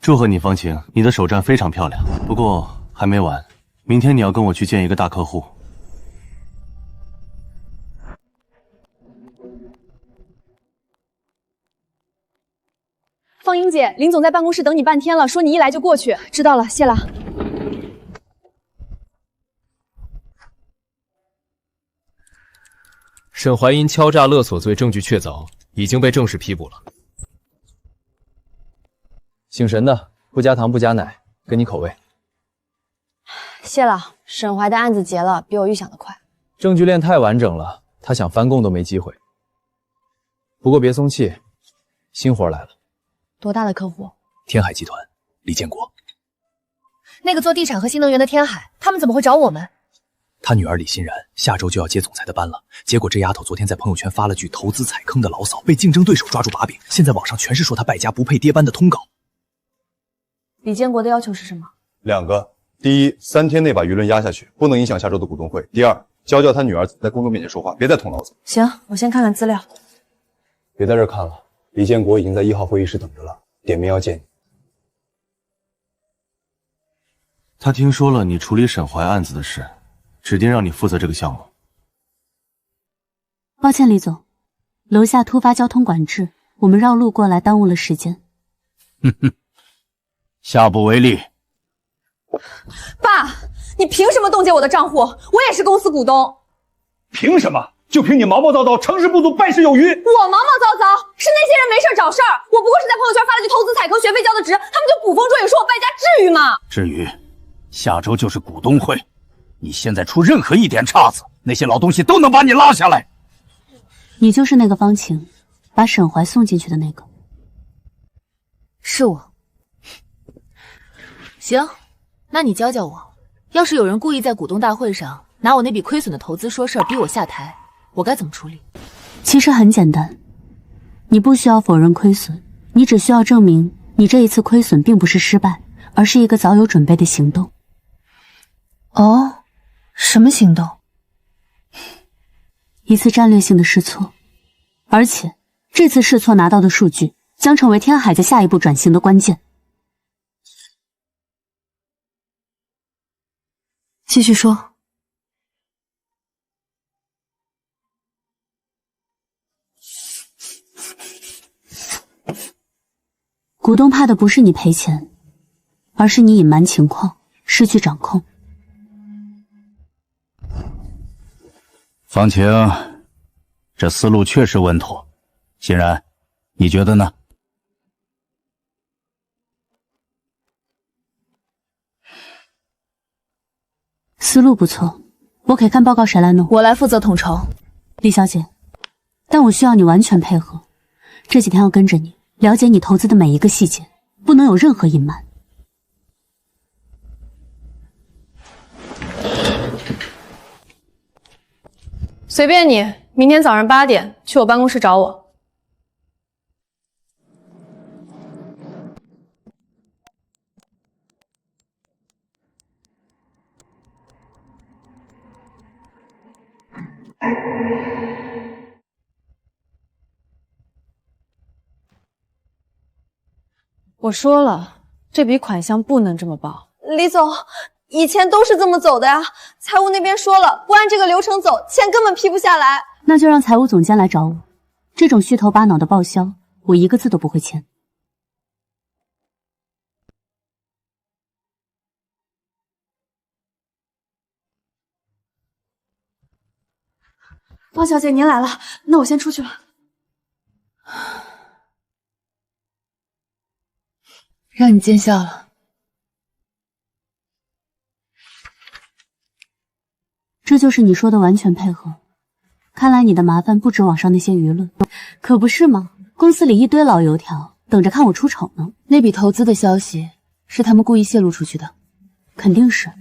Speaker 8: 祝贺你，方晴，你的首战非常漂亮。不过还没完，明天你要跟我去见一个大客户。
Speaker 6: 方英姐，林总在办公室等你半天了，说你一来就过去。知道了，谢了。
Speaker 14: 沈怀因敲诈勒索罪证据确凿，已经被正式批捕了。
Speaker 12: 姓沈的，不加糖不加奶，跟你口味。
Speaker 6: 谢了，沈怀的案子结了，比我预想的快。
Speaker 12: 证据链太完整了，他想翻供都没机会。不过别松气，新活来了。
Speaker 6: 多大的客户？
Speaker 12: 天海集团，李建国。
Speaker 7: 那个做地产和新能源的天海，他们怎么会找我们？
Speaker 12: 他女儿李欣然下周就要接总裁的班了，结果这丫头昨天在朋友圈发了句投资踩坑的牢骚，被竞争对手抓住把柄，现在网上全是说他败家不配接班的通稿。
Speaker 6: 李建国的要求是什么
Speaker 15: ？2个：第一，3天内把舆论压下去，不能影响下周的股东会；第二，教他女儿在公众面前说话，别再捅娄子。
Speaker 6: 行，我先看看资料。
Speaker 15: 别在这儿看了，李建国已经在1号会议室等着了，点名要见你。
Speaker 8: 他听说了你处理沈怀案子的事，指定让你负责这个项目。
Speaker 1: 抱歉，李总，楼下突发交通管制，我们绕路过来，耽误了时间。
Speaker 13: 哼哼，下不为例。
Speaker 6: 爸，你凭什么冻结我的账户？我也是公司股东。
Speaker 9: 凭什么？就凭你毛毛躁躁，成事不足，败事有余。
Speaker 6: 我毛毛躁躁，是那些人没事找事儿。我不过是在朋友圈发了句投资踩坑，学费交的值，他们就捕风捉影说我败家，至于吗？
Speaker 13: 至于，下周就是股东会，你现在出任何一点岔子，那些老东西都能把你拉下来。
Speaker 1: 你就是那个方晴，把沈怀送进去的那个。
Speaker 7: 是我。行，那你教教我，要是有人故意在股东大会上拿我那笔亏损的投资说事儿，逼我下台，我该怎么处理？
Speaker 1: 其实很简单，你不需要否认亏损，你只需要证明你这一次亏损并不是失败，而是一个早有准备的行动。
Speaker 7: 哦，什么行动？
Speaker 1: 一次战略性的试错，而且这次试错拿到的数据将成为天海在下一步转型的关键。
Speaker 7: 继续说。
Speaker 1: 股东怕的不是你赔钱，而是你隐瞒情况，失去掌控。
Speaker 13: 方晴，这思路确实稳妥，欣然，你觉得呢？
Speaker 1: 思路不错，我可以看报告，谁来弄？
Speaker 7: 我来负责统筹。
Speaker 1: 李小姐，但我需要你完全配合，这几天要跟着你，了解你投资的每一个细节，不能有任何隐瞒。
Speaker 6: 随便你，明天早上8点去我办公室找我。我说了，这笔款项不能这么报。
Speaker 16: 李总，以前都是这么走的呀。财务那边说了，不按这个流程走，钱根本批不下来。
Speaker 1: 那就让财务总监来找我。这种虚头巴脑的报销，我一个字都不会签。
Speaker 6: 方小姐，您来了，那我先出去了。
Speaker 7: 让你见笑了。
Speaker 1: 这就是你说的完全配合。看来你的麻烦不止网上那些舆论，可不是吗？公司里一堆老油条，等着看我出丑呢。
Speaker 7: 那笔投资的消息是他们故意泄露出去的，
Speaker 1: 肯定是。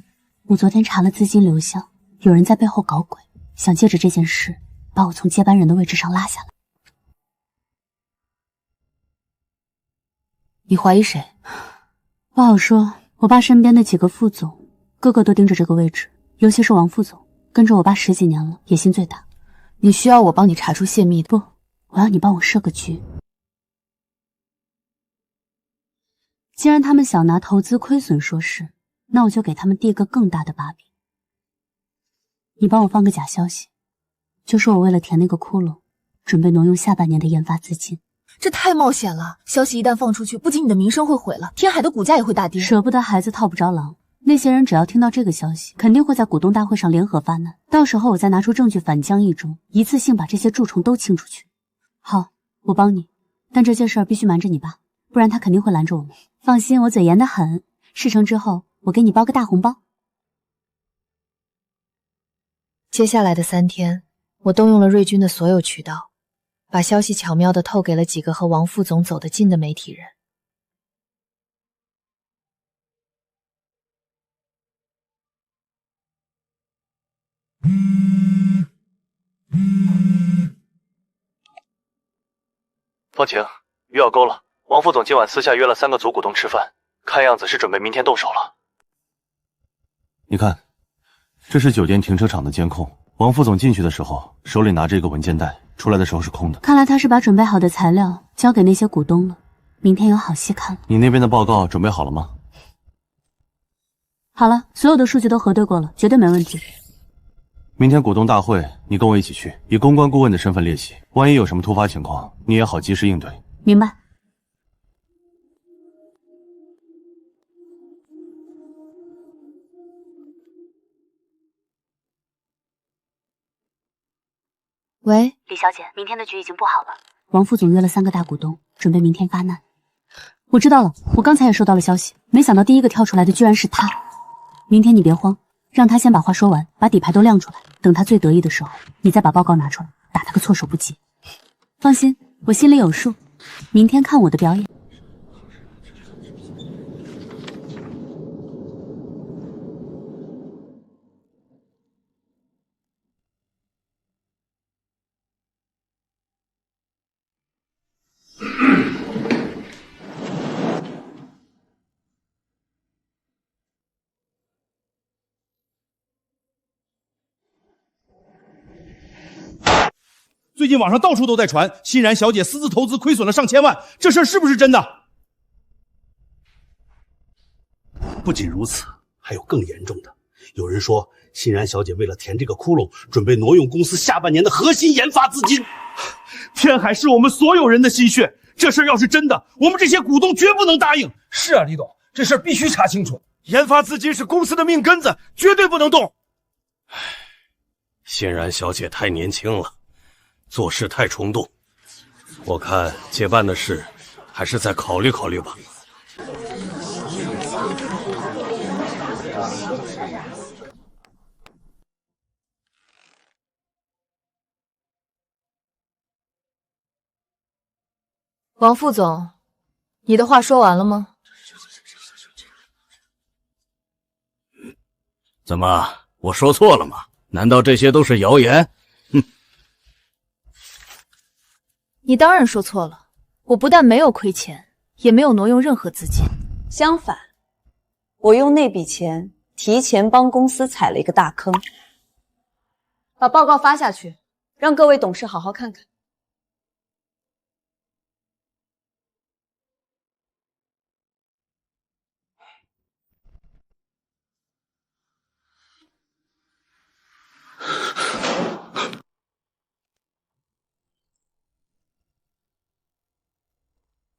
Speaker 1: 我昨天查了资金流向，有人在背后搞鬼，想借着这件事把我从接班人的位置上拉下来。
Speaker 7: 你怀疑谁？
Speaker 1: 不好说。我爸身边的几个副总，个个都盯着这个位置，尤其是王副总，跟着我爸10几年了，野心最大。
Speaker 7: 你需要我帮你查出泄密的？
Speaker 1: 不，我要你帮我设个局。既然他们想拿投资亏损说事，那我就给他们递个更大的把柄。你帮我放个假消息，就说我为了填那个窟窿，准备挪用下半年的研发资金。
Speaker 17: 这太冒险了，消息一旦放出去，不仅你的名声会毁了，天海的股价也会大跌。
Speaker 1: 舍不得孩子套不着狼，那些人只要听到这个消息，肯定会在股东大会上联合发难，到时候我再拿出证据反将一中，一次性把这些蛀虫都清出去。好，我帮你，但这件事儿必须瞒着你爸，不然他肯定会拦着我们。放心，我嘴严得很，事成之后我给你包个大红包。
Speaker 7: 接下来的3天，我动用了瑞军的所有渠道，把消息巧妙地透给了几个和王副总走得近的媒体人。
Speaker 8: 方晴，鱼要钩了。王副总今晚私下约了3个组股东吃饭，看样子是准备明天动手了。你看，这是酒店停车场的监控。王副总进去的时候手里拿着一个文件袋，出来的时候是空的。
Speaker 1: 看来他是把准备好的材料交给那些股东了，明天有好戏看了。
Speaker 8: 你那边的报告准备好了吗？
Speaker 1: 好了，所有的数据都核对过了，绝对没问题。
Speaker 8: 明天股东大会，你跟我一起去，以公关顾问的身份列席，万一有什么突发情况，你也好及时应对。
Speaker 1: 明白。
Speaker 7: 喂，
Speaker 1: 李小姐，明天的局已经布好了。王副总约了3个大股东，准备明天发难。我知道了，我刚才也收到了消息，没想到第一个跳出来的居然是他。明天你别慌，让他先把话说完，把底牌都亮出来，等他最得意的时候，你再把报告拿出来，打他个措手不及。放心，我心里有数，明天看我的表演。
Speaker 18: 最近网上到处都在传欣然小姐私自投资亏损了上千万，这事儿是不是真的？
Speaker 19: 不仅如此，还有更严重的。有人说欣然小姐为了填这个窟窿，准备挪用公司下半年的核心研发资金。
Speaker 18: 天海是我们所有人的心血，这事儿要是真的，我们这些股东绝不能答应。
Speaker 20: 是啊，李董，这事儿必须查清楚。
Speaker 18: 研发资金是公司的命根子，绝对不能动。
Speaker 19: 欣然小姐太年轻了，做事太冲动，我看接办的事还是再考虑考虑吧。
Speaker 7: 王副总，你的话说完了吗？
Speaker 19: 怎么，我说错了吗？难道这些都是谣言？
Speaker 7: 你当然说错了，我不但没有亏钱，也没有挪用任何资金。
Speaker 4: 相反，我用那笔钱提前帮公司踩了一个大坑。把报告发下去，让各位董事好好看看。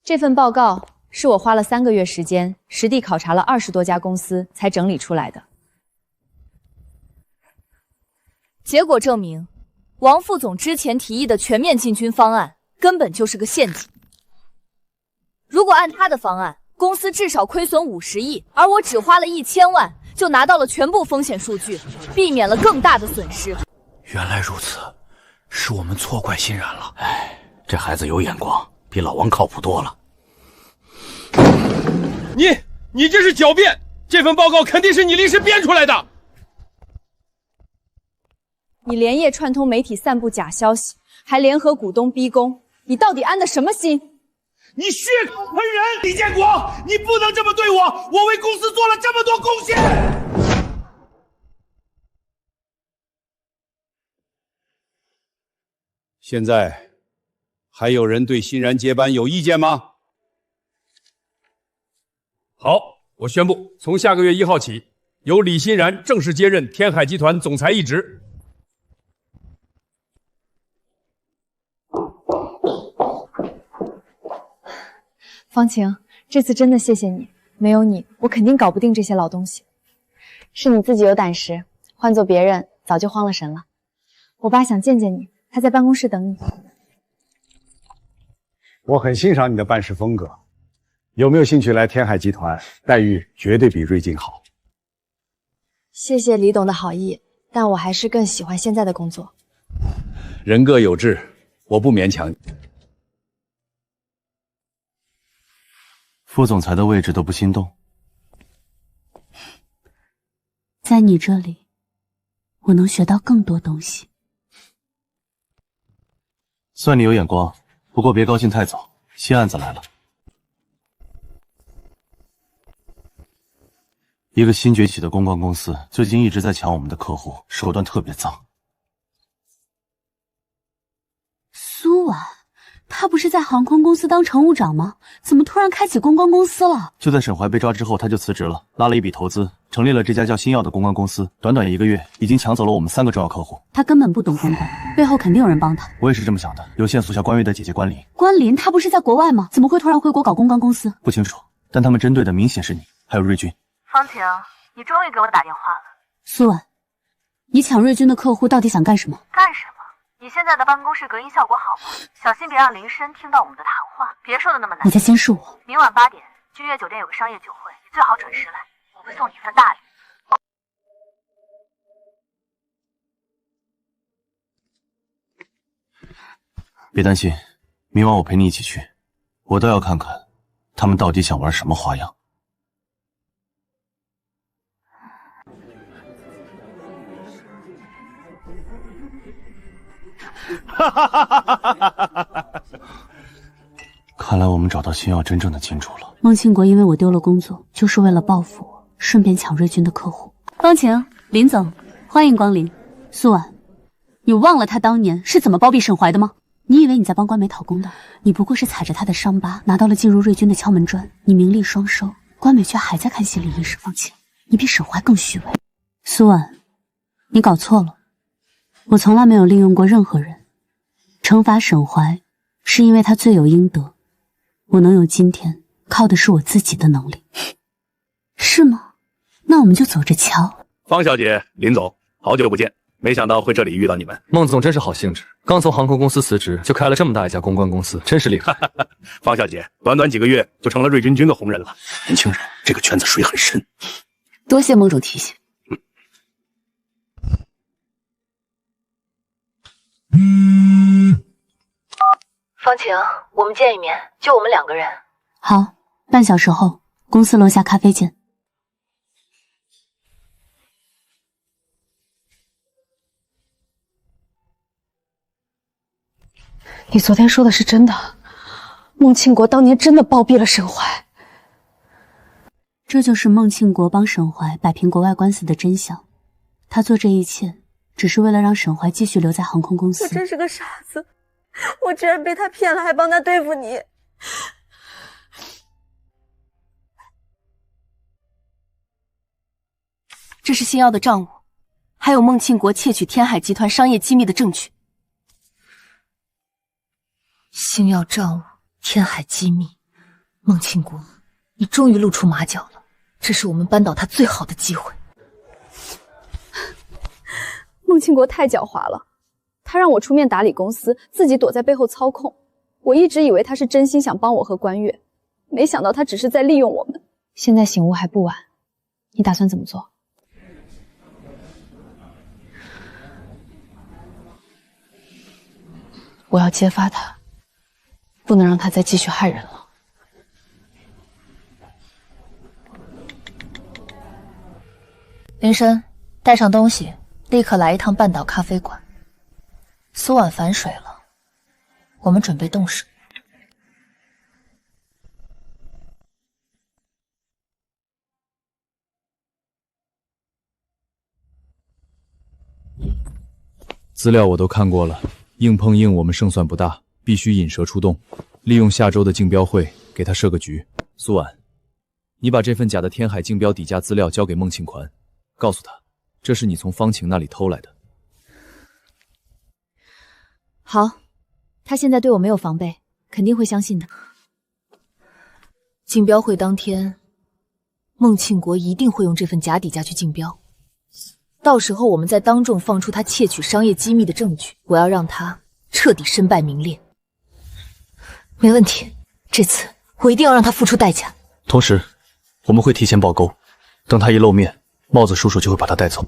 Speaker 6: 这份报告是我花了3个月时间，实地考察了20多家公司才整理出来的。
Speaker 17: 结果证明，王副总之前提议的全面进军方案根本就是个陷阱。如果按他的方案，公司至少亏损50亿，而我只花了1000万就拿到了全部风险数据，避免了更大的损失。
Speaker 12: 原来如此，是我们错怪欣然了。
Speaker 19: 哎，这孩子有眼光，比老王靠谱多了。
Speaker 18: 你这是狡辩！这份报告肯定是你临时编出来的。
Speaker 6: 你连夜串通媒体散布假消息，还联合股东逼宫，你到底安的什么心？
Speaker 18: 你血口喷人！李建国，你不能这么对我！我为公司做了这么多贡献。现在还有人对欣然接班有意见吗？
Speaker 20: 好，我宣布，从下个月1号起，由李欣然正式接任天海集团总裁一职。
Speaker 6: 方晴，这次真的谢谢你，没有你，我肯定搞不定这些老东西。是你自己有胆识，换做别人早就慌了神了。我爸想见见你，他在办公室等你。
Speaker 21: 我很欣赏你的办事风格，有没有兴趣来天海集团？待遇绝对比瑞金好。
Speaker 6: 谢谢李董的好意，但我还是更喜欢现在的工作。
Speaker 21: 人各有志，我不勉强你。
Speaker 2: 副总裁的位置都不心动，
Speaker 1: 在你这里，我能学到更多东西。
Speaker 2: 算你有眼光，不过别高兴太早，新案子来了。一个新崛起的公关公司，最近一直在抢我们的客户，手段特别脏。
Speaker 1: 苏婉，他不是在航空公司当乘务长吗？怎么突然开启公关公司了？
Speaker 2: 就在沈怀被抓之后，他就辞职了，拉了一笔投资，成立了这家叫新耀的公关公司。短短1个月，已经抢走了我们3个重要客户。
Speaker 1: 他根本不懂公关，背后肯定有人帮他。
Speaker 2: 我也是这么想的。有线索小关悦的姐姐关琳，
Speaker 1: 关琳她不是在国外吗？怎么会突然回国搞公关公司？
Speaker 2: 不清楚，但他们针对的明显是你，还有瑞军。
Speaker 3: 方晴，你终于给我打电话了。
Speaker 1: 苏婉，你抢瑞军的客户到底想干什么？
Speaker 3: 干什么？你现在的办公室隔音效果好吗？小心别让林深听到我们的谈话。别说的那么难。
Speaker 1: 你在监视我。
Speaker 3: 明晚8点，君悦酒店有个商业酒会，你最好准时来，我会送你份大礼。
Speaker 2: 别担心，明晚我陪你一起去，我倒要看看他们到底想玩什么花样。看来我们找到新耀真正的金主了。
Speaker 1: 孟庆国因为我丢了工作，就是为了报复我，顺便抢瑞军的客户。方晴，林总，欢迎光临。苏婉，你忘了他当年是怎么包庇沈怀的吗？你以为你在帮官媒讨公道？你不过是踩着他的伤疤拿到了进入瑞军的敲门砖，你名利双收，官媒却还在看心理医生。方晴，你比沈怀更虚伪。苏婉，你搞错了，我从来没有利用过任何人。惩罚沈怀，是因为他罪有应得。我能有今天，靠的是我自己的能力，是吗？那我们就走着瞧。
Speaker 9: 方小姐，林总，好久不见，没想到会这里遇到你们。
Speaker 14: 孟总真是好兴致，刚从航空公司辞职，就开了这么大一家公关公司，真是厉害。
Speaker 9: 方小姐，短短几个月就成了瑞军军的红人了。
Speaker 19: 年轻人，这个圈子水很深。
Speaker 1: 多谢孟总提醒。
Speaker 3: 方晴，我们见一面，就我们2个人。
Speaker 1: 好，半小时后，公司楼下咖啡见。
Speaker 6: 你昨天说的是真的？孟庆国当年真的包庇了沈怀？
Speaker 1: 这就是孟庆国帮沈怀摆平国外官司的真相。他做这一切，只是为了让沈怀继续留在航空公司。
Speaker 16: 我真是个傻子，我居然被他骗了，还帮他对付你。
Speaker 10: 这是新耀的账务，还有孟庆国窃取天海集团商业机密的证据。星耀账务，天海机密，孟庆国，你终于露出马脚了，这是我们扳倒他最好的机会。
Speaker 6: 孟庆国太狡猾了，他让我出面打理公司，自己躲在背后操控。我一直以为他是真心想帮我和关悦，没想到他只是在利用我们。现在醒悟还不晚，你打算怎么做？我要揭发他，不能让他再继续害人了。
Speaker 17: 林深，带上东西，立刻来一趟半岛咖啡馆。苏婉反水了，我们准备动手。
Speaker 12: 资料我都看过了，硬碰硬我们胜算不大，必须引蛇出洞，利用下周的竞标会给他设个局。苏婉，
Speaker 2: 你把这份假的天海竞标底价资料交给孟庆宽，告诉他，这是你从方晴那里偷来的。
Speaker 6: 好，他现在对我没有防备，肯定会相信的。
Speaker 10: 竞标会当天，孟庆国一定会用这份假底价去竞标，到时候我们再当众放出他窃取商业机密的证据，我要让他彻底身败名裂。没问题，这次我一定要让他付出代价。
Speaker 14: 同时，我们会提前报钩，等他一露面，帽子叔叔就会把他带走。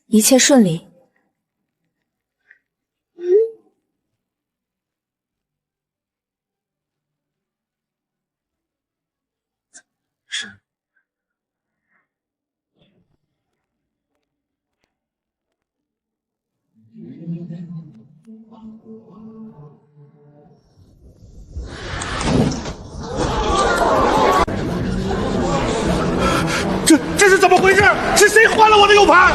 Speaker 10: 一切顺利。
Speaker 14: 是。
Speaker 18: 这是怎么回事？是谁换了我的 U 盘？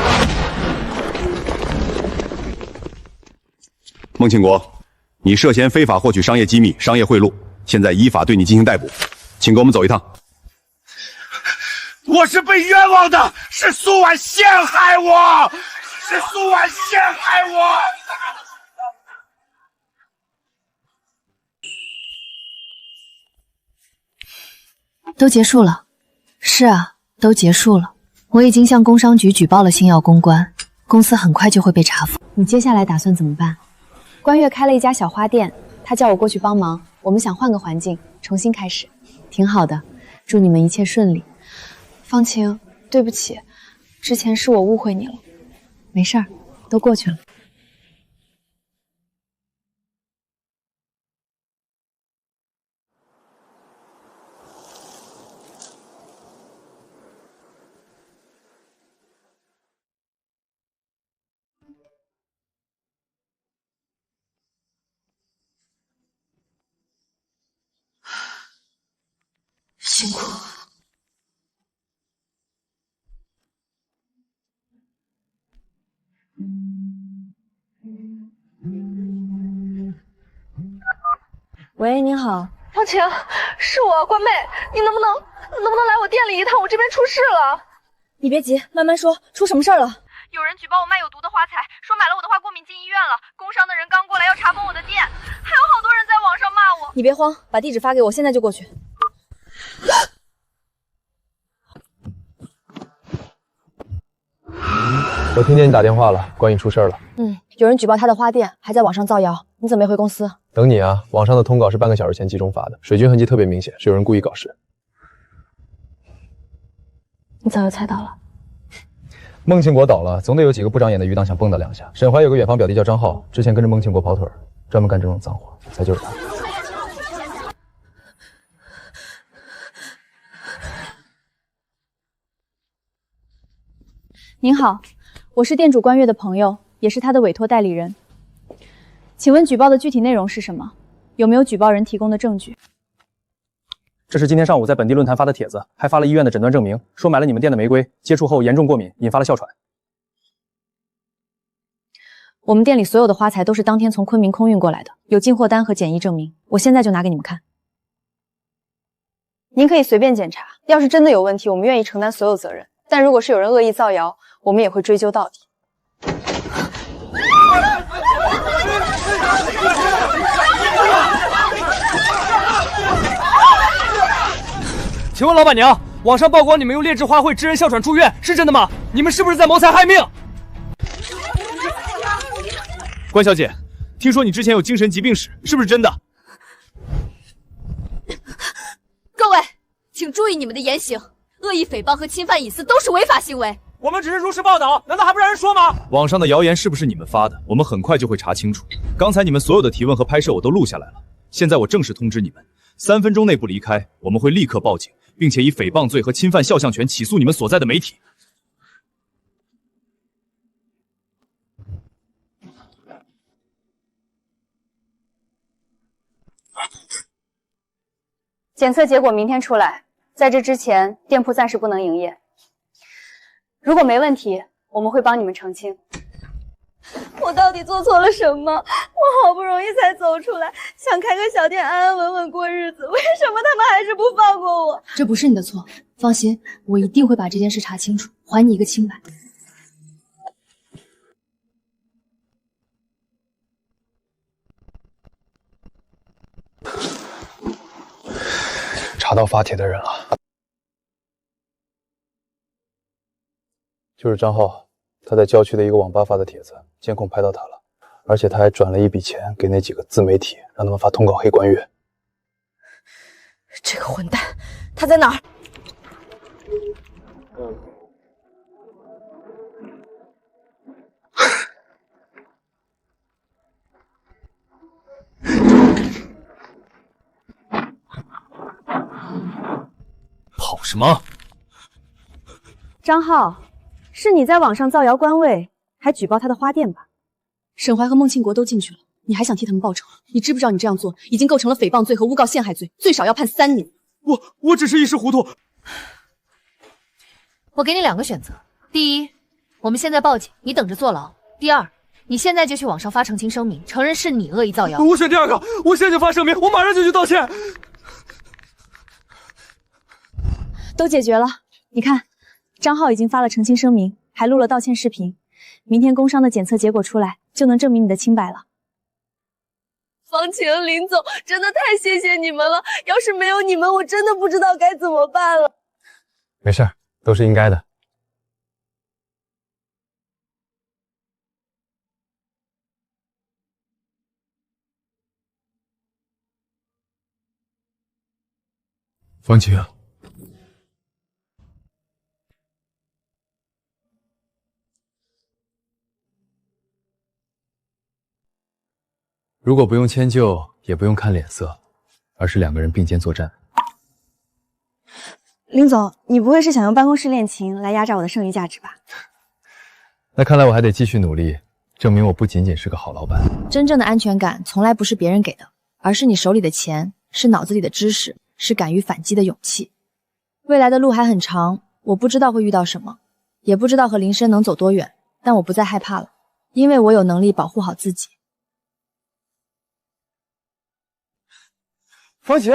Speaker 15: 孟庆国，你涉嫌非法获取商业机密、商业贿赂，现在依法对你进行逮捕，请跟我们走一趟。
Speaker 18: 我是被冤枉的，是苏婉陷害我，是苏婉陷害我。
Speaker 7: 都结束了。是啊，都结束了。我已经向工商局举报了星耀公关，公司很快就会被查封。
Speaker 6: 你接下来打算怎么办？关月开了一家小花店，他叫我过去帮忙，我们想换个环境，重新开始，挺好的。祝你们一切顺利。方晴，对不起，之前是我误会你了。没事儿，都过去了。
Speaker 10: 辛苦。
Speaker 6: 喂，您好，
Speaker 16: 方晴，是我关妹，你能不能来我店里一趟？我这边出事了。
Speaker 6: 你别急，慢慢说，出什么事儿了？
Speaker 3: 有人举报我卖有毒的花材，说买了我的花过敏进医院了。工商的人刚过来要查封我的店，还有好多人在网上骂我。
Speaker 6: 你别慌，把地址发给我，现在就过去。
Speaker 5: 我听见你打电话了，关于出事了。
Speaker 6: 有人举报他的花店，还在网上造谣。你怎么没回公司？
Speaker 5: 等你啊，网上的通稿是半个小时前集中发的，水军痕迹特别明显，是有人故意搞事。
Speaker 6: 你早就猜到了。
Speaker 5: 孟庆国倒了，总得有几个不长眼的余党想蹦跶两下。沈怀有个远房表弟叫张浩，之前跟着孟庆国跑腿，专门干这种脏活，猜就是他。
Speaker 6: 您好，我是店主关月的朋友，也是他的委托代理人。请问举报的具体内容是什么？有没有举报人提供的证据？
Speaker 12: 这是今天上午在本地论坛发的帖子，还发了医院的诊断证明，说买了你们店的玫瑰，接触后严重过敏，引发了哮喘。
Speaker 6: 我们店里所有的花材都是当天从昆明空运过来的，有进货单和检疫证明，我现在就拿给你们看。您可以随便检查，要是真的有问题，我们愿意承担所有责任。但如果是有人恶意造谣，我们也会追究到底。
Speaker 14: 请问老板娘，网上曝光你们用劣质花卉致人哮喘住院，是真的吗？你们是不是在谋财害命？
Speaker 2: 关小姐，听说你之前有精神疾病史，是不是真的？
Speaker 17: 各位，请注意你们的言行，恶意诽谤和侵犯隐私都是违法行为。
Speaker 14: 我们只是如实报道，难道还不让人说吗？
Speaker 2: 网上的谣言是不是你们发的？我们很快就会查清楚。刚才你们所有的提问和拍摄我都录下来了，现在我正式通知你们，3分钟内不离开，我们会立刻报警，并且以诽谤罪和侵犯肖像权起诉你们所在的媒体。
Speaker 6: 检测结果明天出来，在这之前，店铺暂时不能营业。如果没问题，我们会帮你们澄清。
Speaker 16: 我到底做错了什么？我好不容易才走出来，想开个小店安安稳稳过日子，为什么他们还是不放过我？
Speaker 6: 这不是你的错，放心，我一定会把这件事查清楚，还你一个清白。
Speaker 12: 查到发帖的人了，
Speaker 5: 就是张浩，他在郊区的一个网吧发的帖子，监控拍到他了，而且他还转了一笔钱给那几个自媒体，让他们发通稿黑关月。
Speaker 16: 这个混蛋，他在哪儿？
Speaker 2: 跑什么？
Speaker 6: 张浩，是你在网上造谣官位，还举报他的花店吧？沈怀和孟庆国都进去了，你还想替他们报仇？你知不知道你这样做已经构成了诽谤罪和诬告陷害罪，最少要判3年。
Speaker 14: 我只是一时糊涂。
Speaker 7: 我给你2个选择：第一，我们现在报警，你等着坐牢；第二，你现在就去网上发澄清声明，承认是你恶意造谣。
Speaker 14: 我选第2个，我现在就发声明，我马上就去道歉。
Speaker 6: 都解决了，你看，张浩已经发了澄清声明，还录了道歉视频。明天工伤的检测结果出来，就能证明你的清白了。
Speaker 16: 方晴、林总，真的太谢谢你们了！要是没有你们，我真的不知道该怎么办了。
Speaker 5: 没事，都是应该的。
Speaker 2: 方晴，
Speaker 5: 如果不用迁就，也不用看脸色，而是2个人并肩作战。
Speaker 6: 林总，你不会是想用办公室恋情来压榨我的剩余价值吧？
Speaker 5: 那看来我还得继续努力，证明我不仅仅是个好老板。
Speaker 6: 真正的安全感从来不是别人给的，而是你手里的钱，是脑子里的知识，是敢于反击的勇气。未来的路还很长，我不知道会遇到什么，也不知道和林深能走多远，但我不再害怕了，因为我有能力保护好自己。
Speaker 14: 方晴，